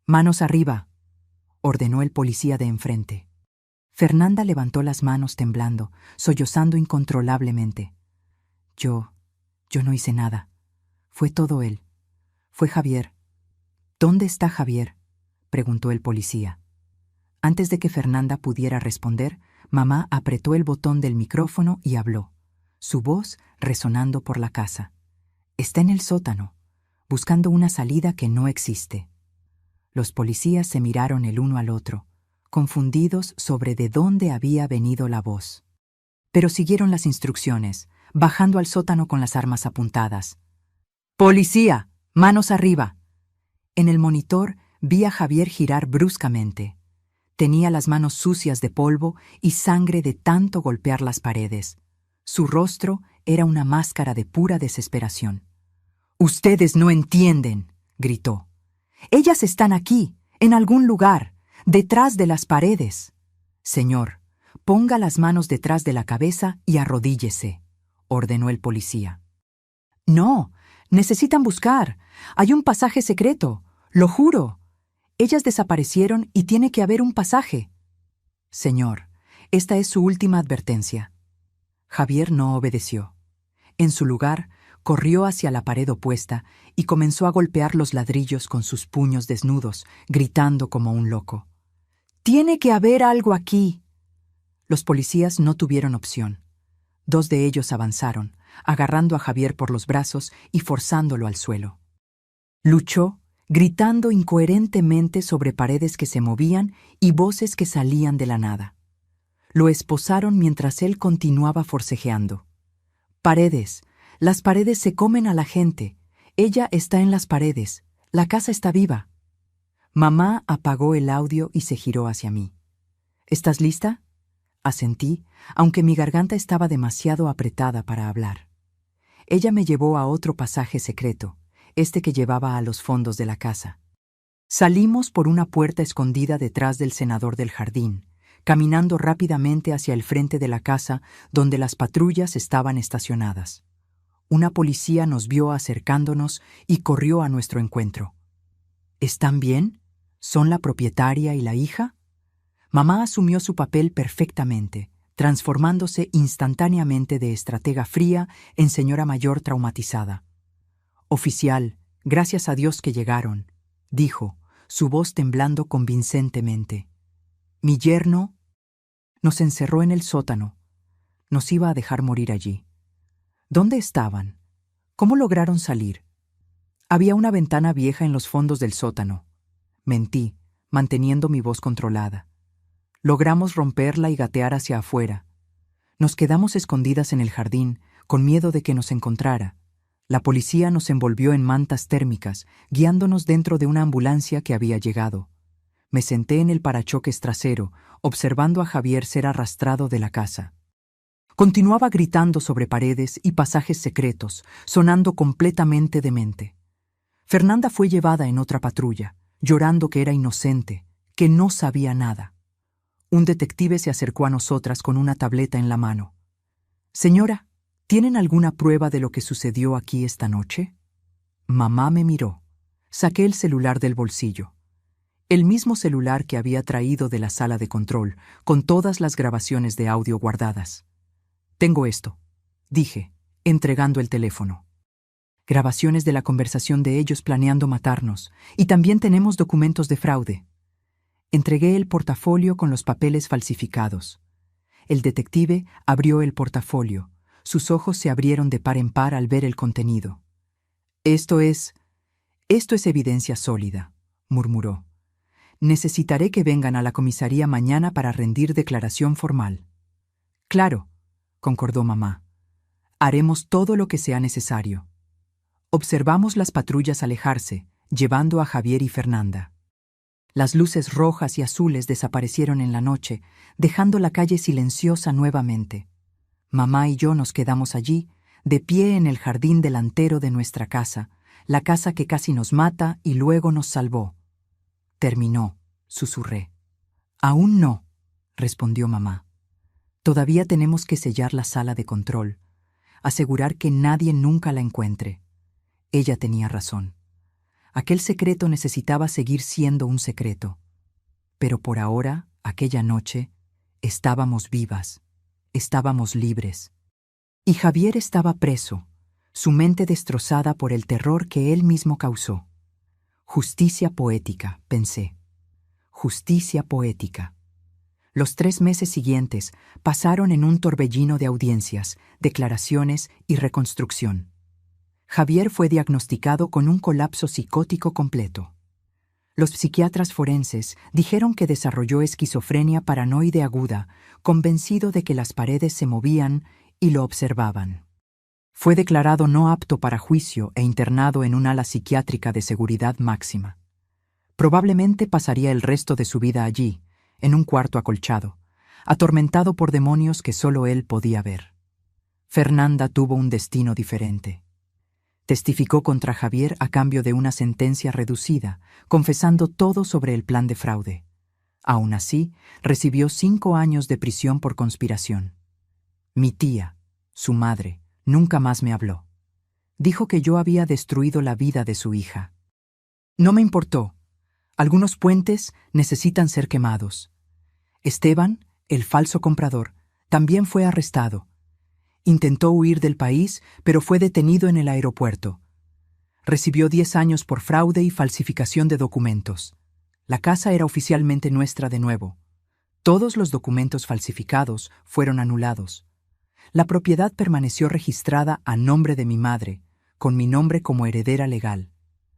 «Manos arriba», ordenó el policía de enfrente. Fernanda levantó las manos temblando, sollozando incontrolablemente. Yo no hice nada. Fue todo él. Fue Javier. «¿Dónde está Javier?», preguntó el policía. Antes de que Fernanda pudiera responder, mamá apretó el botón del micrófono y habló, su voz resonando por la casa. «Está en el sótano, buscando una salida que no existe». Los policías se miraron el uno al otro, confundidos sobre de dónde había venido la voz. Pero siguieron las instrucciones, bajando al sótano con las armas apuntadas. «¡Policía! ¡Manos arriba!». En el monitor vi a Javier girar bruscamente. Tenía las manos sucias de polvo y sangre de tanto golpear las paredes. Su rostro era una máscara de pura desesperación. «¡Ustedes no entienden!», gritó. «Ellas están aquí, en algún lugar, detrás de las paredes». «Señor, ponga las manos detrás de la cabeza y arrodíllese», ordenó el policía. «No, necesitan buscar. Hay un pasaje secreto, lo juro. Ellas desaparecieron y tiene que haber un pasaje». «Señor, esta es su última advertencia». Javier no obedeció. En su lugar, corrió hacia la pared opuesta y comenzó a golpear los ladrillos con sus puños desnudos, gritando como un loco. «¡Tiene que haber algo aquí!». Los policías no tuvieron opción. 2 de ellos avanzaron, agarrando a Javier por los brazos y forzándolo al suelo. Luchó, gritando incoherentemente sobre paredes que se movían y voces que salían de la nada. Lo esposaron mientras él continuaba forcejeando. «Paredes, las paredes se comen a la gente. Ella está en las paredes. La casa está viva». Mamá apagó el audio y se giró hacia mí. «¿Estás lista?». Asentí, aunque mi garganta estaba demasiado apretada para hablar. Ella me llevó a otro pasaje secreto, este que llevaba a los fondos de la casa. Salimos por una puerta escondida detrás del cenador del jardín, caminando rápidamente hacia el frente de la casa donde las patrullas estaban estacionadas. Una policía nos vio acercándonos y corrió a nuestro encuentro. «¿Están bien? ¿Son la propietaria y la hija?». Mamá asumió su papel perfectamente, transformándose instantáneamente de estratega fría en señora mayor traumatizada. «Oficial, gracias a Dios que llegaron», dijo, su voz temblando convincentemente. «Mi yerno…». Nos encerró en el sótano. Nos iba a dejar morir allí. ¿Dónde estaban? ¿Cómo lograron salir? Había una ventana vieja en los fondos del sótano. Mentí, manteniendo mi voz controlada. Logramos romperla y gatear hacia afuera. Nos quedamos escondidas en el jardín, con miedo de que nos encontrara. La policía nos envolvió en mantas térmicas, guiándonos dentro de una ambulancia que había llegado. Me senté en el parachoques trasero, observando a Javier ser arrastrado de la casa. Continuaba gritando sobre paredes y pasajes secretos, sonando completamente demente. Fernanda fue llevada en otra patrulla, llorando que era inocente, que no sabía nada. Un detective se acercó a nosotras con una tableta en la mano. «Señora, ¿tienen alguna prueba de lo que sucedió aquí esta noche?». Mamá me miró. Saqué el celular del bolsillo. El mismo celular que había traído de la sala de control, con todas las grabaciones de audio guardadas. «Tengo esto», dije, entregando el teléfono. «Grabaciones de la conversación de ellos planeando matarnos, y también tenemos documentos de fraude». Entregué el portafolio con los papeles falsificados. El detective abrió el portafolio. Sus ojos se abrieron de par en par al ver el contenido. Esto es evidencia sólida, murmuró. Necesitaré que vengan a la comisaría mañana para rendir declaración formal. Claro, concordó mamá. Haremos todo lo que sea necesario. Observamos las patrullas alejarse, llevando a Javier y Fernanda. Las luces rojas y azules desaparecieron en la noche, dejando la calle silenciosa nuevamente. Mamá y yo nos quedamos allí, de pie en el jardín delantero de nuestra casa, la casa que casi nos mata y luego nos salvó. Terminó, susurré. Aún no, respondió mamá. Todavía tenemos que sellar la sala de control, asegurar que nadie nunca la encuentre. Ella tenía razón. Aquel secreto necesitaba seguir siendo un secreto. Pero por ahora, aquella noche, estábamos vivas, estábamos libres. Y Javier estaba preso, su mente destrozada por el terror que él mismo causó. Justicia poética, pensé. Justicia poética. Los 3 meses siguientes pasaron en un torbellino de audiencias, declaraciones y reconstrucción. Javier fue diagnosticado con un colapso psicótico completo. Los psiquiatras forenses dijeron que desarrolló esquizofrenia paranoide aguda, convencido de que las paredes se movían y lo observaban. Fue declarado no apto para juicio e internado en un ala psiquiátrica de seguridad máxima. Probablemente pasaría el resto de su vida allí, en un cuarto acolchado, atormentado por demonios que solo él podía ver. Fernanda tuvo un destino diferente. Testificó contra Javier a cambio de una sentencia reducida, confesando todo sobre el plan de fraude. Aún así, recibió 5 años de prisión por conspiración. Mi tía, su madre, nunca más me habló. Dijo que yo había destruido la vida de su hija. No me importó. Algunos puentes necesitan ser quemados. Esteban, el falso comprador, también fue arrestado. Intentó huir del país, pero fue detenido en el aeropuerto. Recibió 10 años por fraude y falsificación de documentos. La casa era oficialmente nuestra de nuevo. Todos los documentos falsificados fueron anulados. La propiedad permaneció registrada a nombre de mi madre, con mi nombre como heredera legal.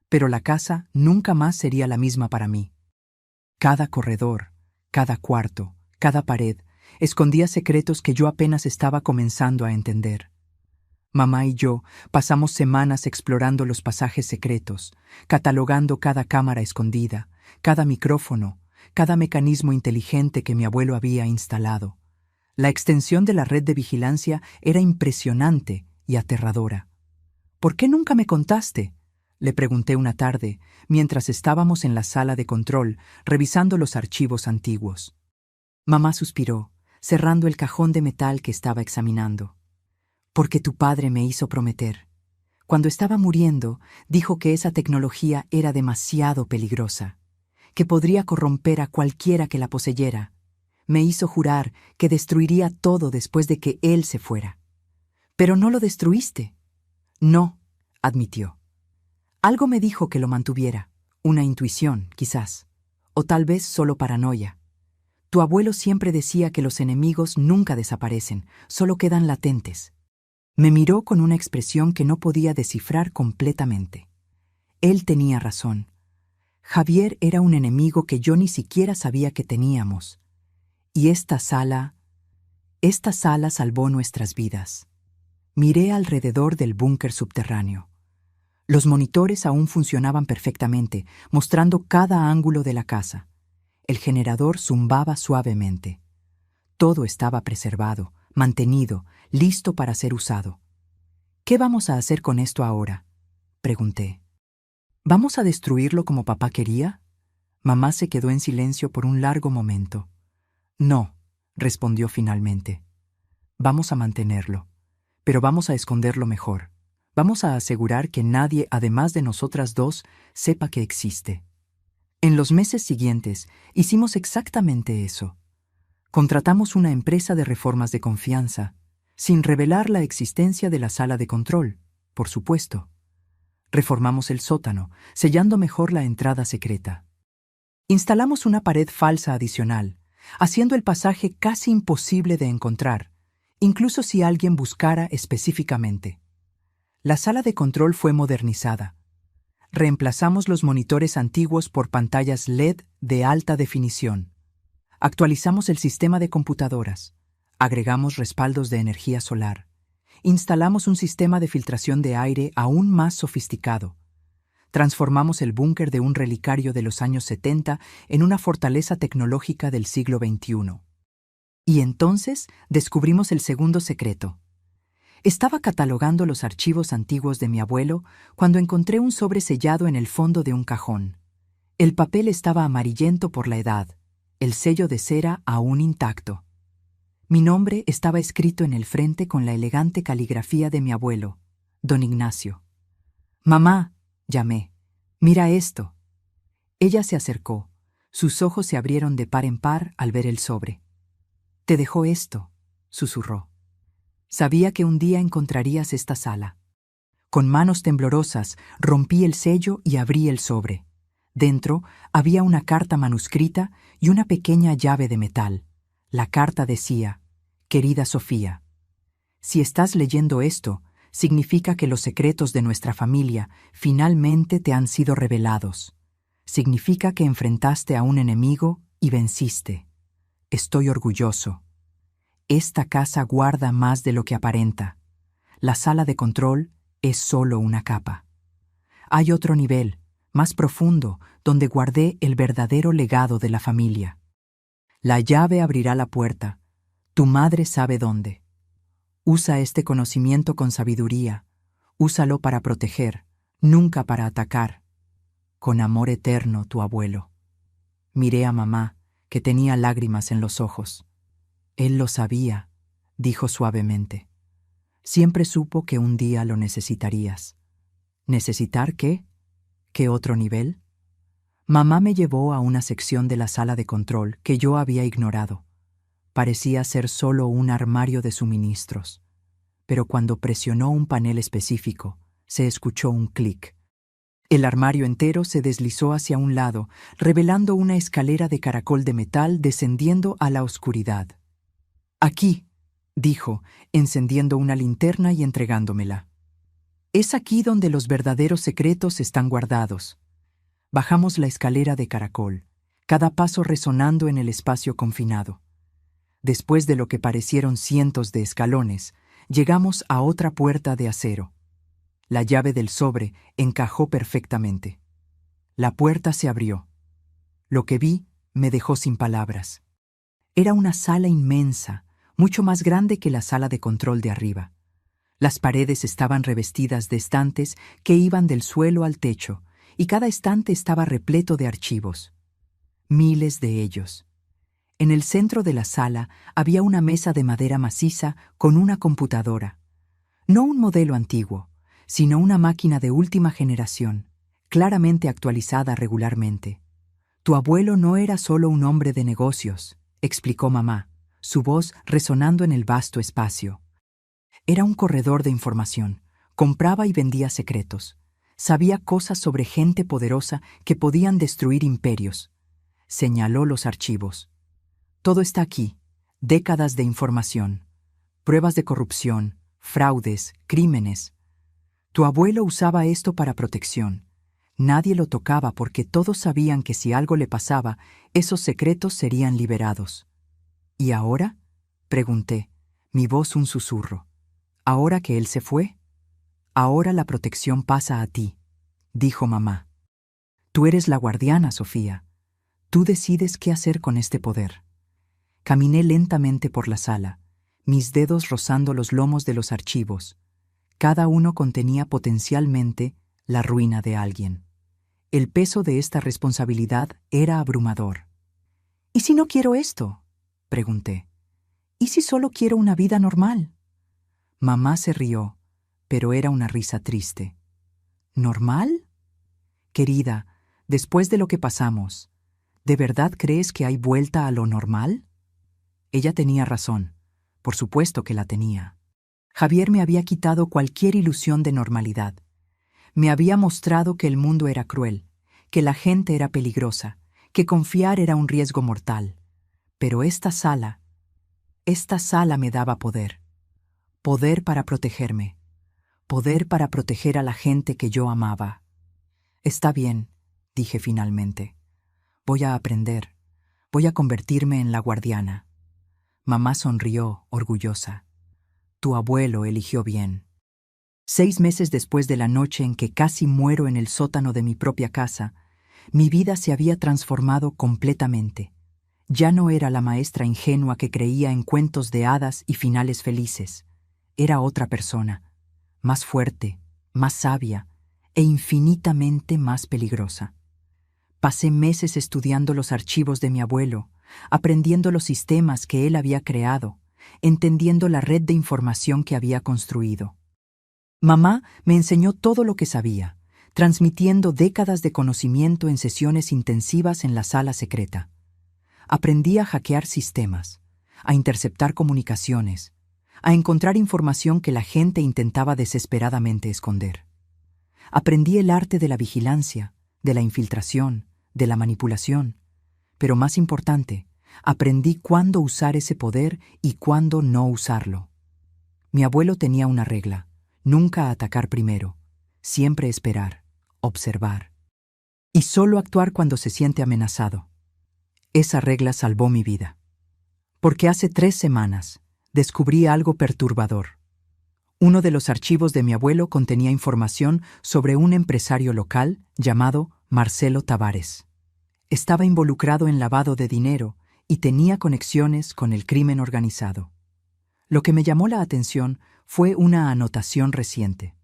Pero la casa nunca más sería la misma para mí. Cada corredor, cada cuarto, cada pared, escondía secretos que yo apenas estaba comenzando a entender. Mamá y yo pasamos semanas explorando los pasajes secretos, catalogando cada cámara escondida, cada micrófono, cada mecanismo inteligente que mi abuelo había instalado. La extensión de la red de vigilancia era impresionante y aterradora. ¿Por qué nunca me contaste?, le pregunté una tarde, mientras estábamos en la sala de control, revisando los archivos antiguos. Mamá suspiró, cerrando el cajón de metal que estaba examinando. Porque tu padre me hizo prometer. Cuando estaba muriendo, dijo que esa tecnología era demasiado peligrosa, que podría corromper a cualquiera que la poseyera. Me hizo jurar que destruiría todo después de que él se fuera. Pero no lo destruiste. No, admitió. Algo me dijo que lo mantuviera, una intuición, quizás, o tal vez solo paranoia. Tu abuelo siempre decía que los enemigos nunca desaparecen, solo quedan latentes. Me miró con una expresión que no podía descifrar completamente. Él tenía razón. Javier era un enemigo que yo ni siquiera sabía que teníamos. Y esta sala salvó nuestras vidas. Miré alrededor del búnker subterráneo. Los monitores aún funcionaban perfectamente, mostrando cada ángulo de la casa. El generador zumbaba suavemente. Todo estaba preservado, mantenido, listo para ser usado. ¿Qué vamos a hacer con esto ahora?, pregunté. ¿Vamos a destruirlo como papá quería? Mamá se quedó en silencio por un largo momento. No, respondió finalmente. Vamos a mantenerlo, pero vamos a esconderlo mejor. Vamos a asegurar que nadie, además de nosotras dos, sepa que existe. En los meses siguientes, hicimos exactamente eso. Contratamos una empresa de reformas de confianza, sin revelar la existencia de la sala de control, por supuesto. Reformamos el sótano, sellando mejor la entrada secreta. Instalamos una pared falsa adicional, haciendo el pasaje casi imposible de encontrar, incluso si alguien buscara específicamente. La sala de control fue modernizada. Reemplazamos los monitores antiguos por pantallas LED de alta definición. Actualizamos el sistema de computadoras. Agregamos respaldos de energía solar. Instalamos un sistema de filtración de aire aún más sofisticado. Transformamos el búnker de un relicario de los años 70 en una fortaleza tecnológica del siglo XXI. Y entonces descubrimos el segundo secreto. Estaba catalogando los archivos antiguos de mi abuelo cuando encontré un sobre sellado en el fondo de un cajón. El papel estaba amarillento por la edad, el sello de cera aún intacto. Mi nombre estaba escrito en el frente con la elegante caligrafía de mi abuelo, don Ignacio. «Mamá», llamé, «mira esto». Ella se acercó. Sus ojos se abrieron de par en par al ver el sobre. «Te dejó esto», susurró. «Sabía que un día encontrarías esta sala». Con manos temblorosas rompí el sello y abrí el sobre. Dentro había una carta manuscrita y una pequeña llave de metal. La carta decía: «Querida Sofía, si estás leyendo esto, significa que los secretos de nuestra familia finalmente te han sido revelados. Significa que enfrentaste a un enemigo y venciste. Estoy orgulloso. Esta casa guarda más de lo que aparenta. La sala de control es solo una capa. Hay otro nivel, más profundo, donde guardé el verdadero legado de la familia. La llave abrirá la puerta. Tu madre sabe dónde. Usa este conocimiento con sabiduría. Úsalo para proteger, nunca para atacar. Con amor eterno, tu abuelo». Miré a mamá, que tenía lágrimas en los ojos. «Él lo sabía», dijo suavemente. «Siempre supo que un día lo necesitarías». ¿Necesitar qué? ¿Qué otro nivel? Mamá me llevó a una sección de la sala de control que yo había ignorado. Parecía ser solo un armario de suministros. Pero cuando presionó un panel específico, se escuchó un clic. El armario entero se deslizó hacia un lado, revelando una escalera de caracol de metal descendiendo a la oscuridad. «Aquí», dijo, encendiendo una linterna y entregándomela. «Es aquí donde los verdaderos secretos están guardados». Bajamos la escalera de caracol, cada paso resonando en el espacio confinado. Después de lo que parecieron cientos de escalones, llegamos a otra puerta de acero. La llave del sobre encajó perfectamente. La puerta se abrió. Lo que vi me dejó sin palabras. Era una sala inmensa, mucho más grande que la sala de control de arriba. Las paredes estaban revestidas de estantes que iban del suelo al techo, y cada estante estaba repleto de archivos. Miles de ellos. En el centro de la sala había una mesa de madera maciza con una computadora. No un modelo antiguo, sino una máquina de última generación, claramente actualizada regularmente. «Tu abuelo no era solo un hombre de negocios», explicó mamá, su voz resonando en el vasto espacio. «Era un corredor de información. Compraba y vendía secretos. Sabía cosas sobre gente poderosa que podían destruir imperios». Señaló los archivos. «Todo está aquí. Décadas de información. Pruebas de corrupción, fraudes, crímenes. Tu abuelo usaba esto para protección. Nadie lo tocaba porque todos sabían que si algo le pasaba, esos secretos serían liberados». «¿Y ahora?», pregunté, mi voz un susurro. «¿Ahora que él se fue? Ahora la protección pasa a ti», dijo mamá. «Tú eres la guardiana, Sofía. Tú decides qué hacer con este poder». Caminé lentamente por la sala, mis dedos rozando los lomos de los archivos. Cada uno contenía potencialmente la ruina de alguien. El peso de esta responsabilidad era abrumador. «¿Y si no quiero esto?», pregunté. «¿Y si solo quiero una vida normal?». Mamá se rió, pero era una risa triste. «¿Normal? Querida, después de lo que pasamos, ¿de verdad crees que hay vuelta a lo normal?». Ella tenía razón. Por supuesto que la tenía. Javier me había quitado cualquier ilusión de normalidad. Me había mostrado que el mundo era cruel, que la gente era peligrosa, que confiar era un riesgo mortal. Pero esta sala me daba poder. Poder para protegerme. Poder para proteger a la gente que yo amaba. Está bien, dije finalmente. Voy a aprender. Voy a convertirme en la guardiana. Mamá sonrió, orgullosa. Tu abuelo eligió bien. 6 meses después de la noche en que casi muero en el sótano de mi propia casa, mi vida se había transformado completamente. Ya no era la maestra ingenua que creía en cuentos de hadas y finales felices. Era otra persona, más fuerte, más sabia e infinitamente más peligrosa. Pasé meses estudiando los archivos de mi abuelo, aprendiendo los sistemas que él había creado, entendiendo la red de información que había construido. Mamá me enseñó todo lo que sabía, transmitiendo décadas de conocimiento en sesiones intensivas en la sala secreta. Aprendí a hackear sistemas, a interceptar comunicaciones, a encontrar información que la gente intentaba desesperadamente esconder. Aprendí el arte de la vigilancia, de la infiltración, de la manipulación, pero más importante, aprendí cuándo usar ese poder y cuándo no usarlo. Mi abuelo tenía una regla: nunca atacar primero, siempre esperar, observar, y solo actuar cuando se siente amenazado. Esa regla salvó mi vida. Porque hace 3 semanas descubrí algo perturbador. Uno de los archivos de mi abuelo contenía información sobre un empresario local llamado Marcelo Tavares. Estaba involucrado en lavado de dinero y tenía conexiones con el crimen organizado. Lo que me llamó la atención fue una anotación reciente,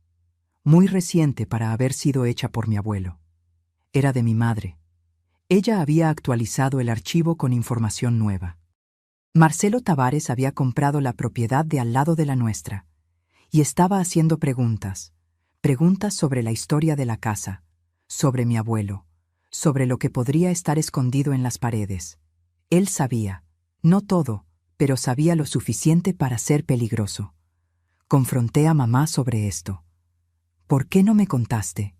muy reciente para haber sido hecha por mi abuelo. Era de mi madre. Ella había actualizado el archivo con información nueva. Marcelo Tavares había comprado la propiedad de al lado de la nuestra y estaba haciendo preguntas sobre la historia de la casa, sobre mi abuelo, sobre lo que podría estar escondido en las paredes. Él sabía, no todo, pero sabía lo suficiente para ser peligroso. Confronté a mamá sobre esto. ¿Por qué no me contaste?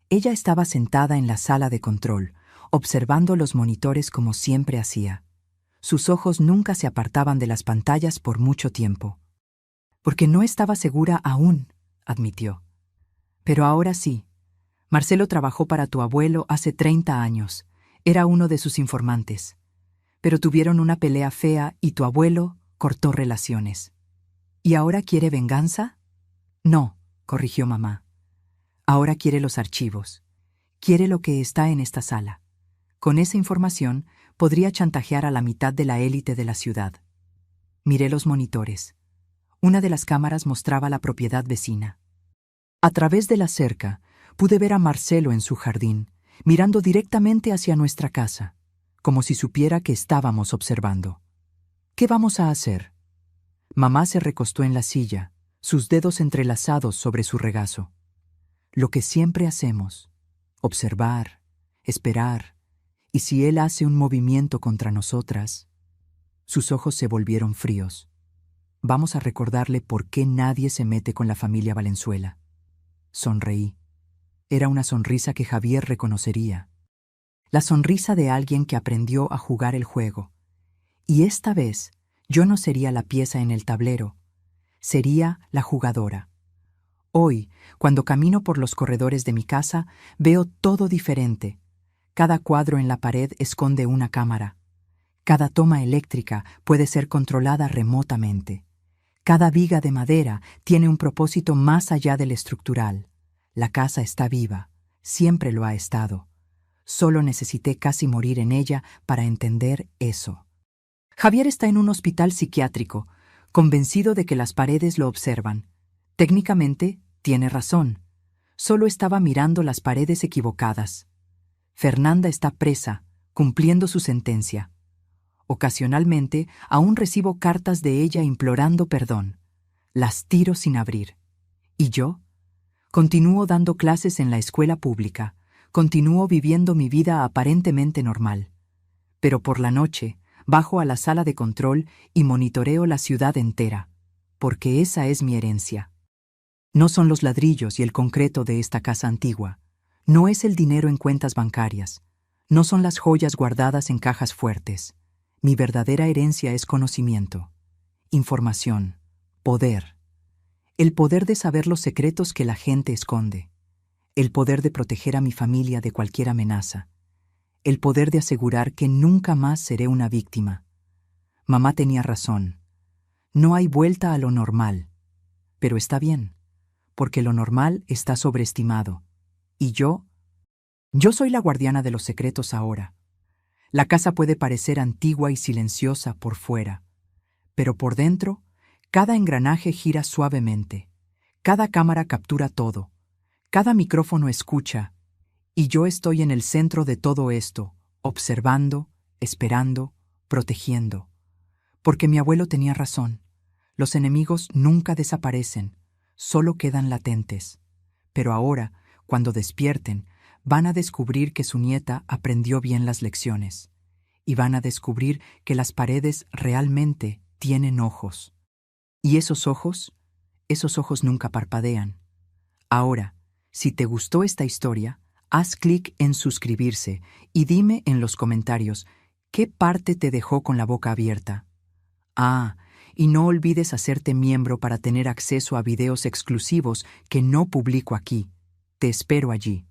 Ella estaba sentada en la sala de control, observando los monitores como siempre hacía. Sus ojos nunca se apartaban de las pantallas por mucho tiempo. Porque no estaba segura aún, admitió. Pero ahora sí. Marcelo trabajó para tu abuelo hace 30 años. Era uno de sus informantes. Pero tuvieron una pelea fea y tu abuelo cortó relaciones. ¿Y ahora quiere venganza? No, corrigió mamá. Ahora quiere los archivos. Quiere lo que está en esta sala. Con esa información podría chantajear a la mitad de la élite de la ciudad. Miré los monitores. Una de las cámaras mostraba la propiedad vecina. A través de la cerca pude ver a Marcelo en su jardín, mirando directamente hacia nuestra casa, como si supiera que estábamos observando. ¿Qué vamos a hacer? Mamá se recostó en la silla, sus dedos entrelazados sobre su regazo. Lo que siempre hacemos: observar, esperar, y si él hace un movimiento contra nosotras. Sus ojos se volvieron fríos. Vamos a recordarle por qué nadie se mete con la familia Valenzuela. Sonreí. Era una sonrisa que Javier reconocería. La sonrisa de alguien que aprendió a jugar el juego. Y esta vez yo no sería la pieza en el tablero, sería la jugadora. Hoy, cuando camino por los corredores de mi casa, veo todo diferente. Cada cuadro en la pared esconde una cámara. Cada toma eléctrica puede ser controlada remotamente. Cada viga de madera tiene un propósito más allá del estructural. La casa está viva, siempre lo ha estado. Solo necesité casi morir en ella para entender eso. Javier está en un hospital psiquiátrico, convencido de que las paredes lo observan. Técnicamente, tiene razón. Solo estaba mirando las paredes equivocadas. Fernanda está presa, cumpliendo su sentencia. Ocasionalmente, aún recibo cartas de ella implorando perdón. Las tiro sin abrir. ¿Y yo? Continúo dando clases en la escuela pública. Continúo viviendo mi vida aparentemente normal. Pero por la noche, bajo a la sala de control y monitoreo la ciudad entera, porque esa es mi herencia. No son los ladrillos y el concreto de esta casa antigua. No es el dinero en cuentas bancarias. No son las joyas guardadas en cajas fuertes. Mi verdadera herencia es conocimiento, información, poder. El poder de saber los secretos que la gente esconde. El poder de proteger a mi familia de cualquier amenaza. El poder de asegurar que nunca más seré una víctima. Mamá tenía razón. No hay vuelta a lo normal. Pero está bien, porque lo normal está sobreestimado. Y yo soy la guardiana de los secretos ahora. La casa puede parecer antigua y silenciosa por fuera, pero por dentro, cada engranaje gira suavemente, cada cámara captura todo, cada micrófono escucha, y yo estoy en el centro de todo esto, observando, esperando, protegiendo. Porque mi abuelo tenía razón. Los enemigos nunca desaparecen, solo quedan latentes. Pero ahora, cuando despierten, van a descubrir que su nieta aprendió bien las lecciones. Y van a descubrir que las paredes realmente tienen ojos. Y esos ojos nunca parpadean. Ahora, si te gustó esta historia, haz clic en suscribirse y dime en los comentarios qué parte te dejó con la boca abierta. Ah, y no olvides hacerte miembro para tener acceso a videos exclusivos que no publico aquí. Te espero allí.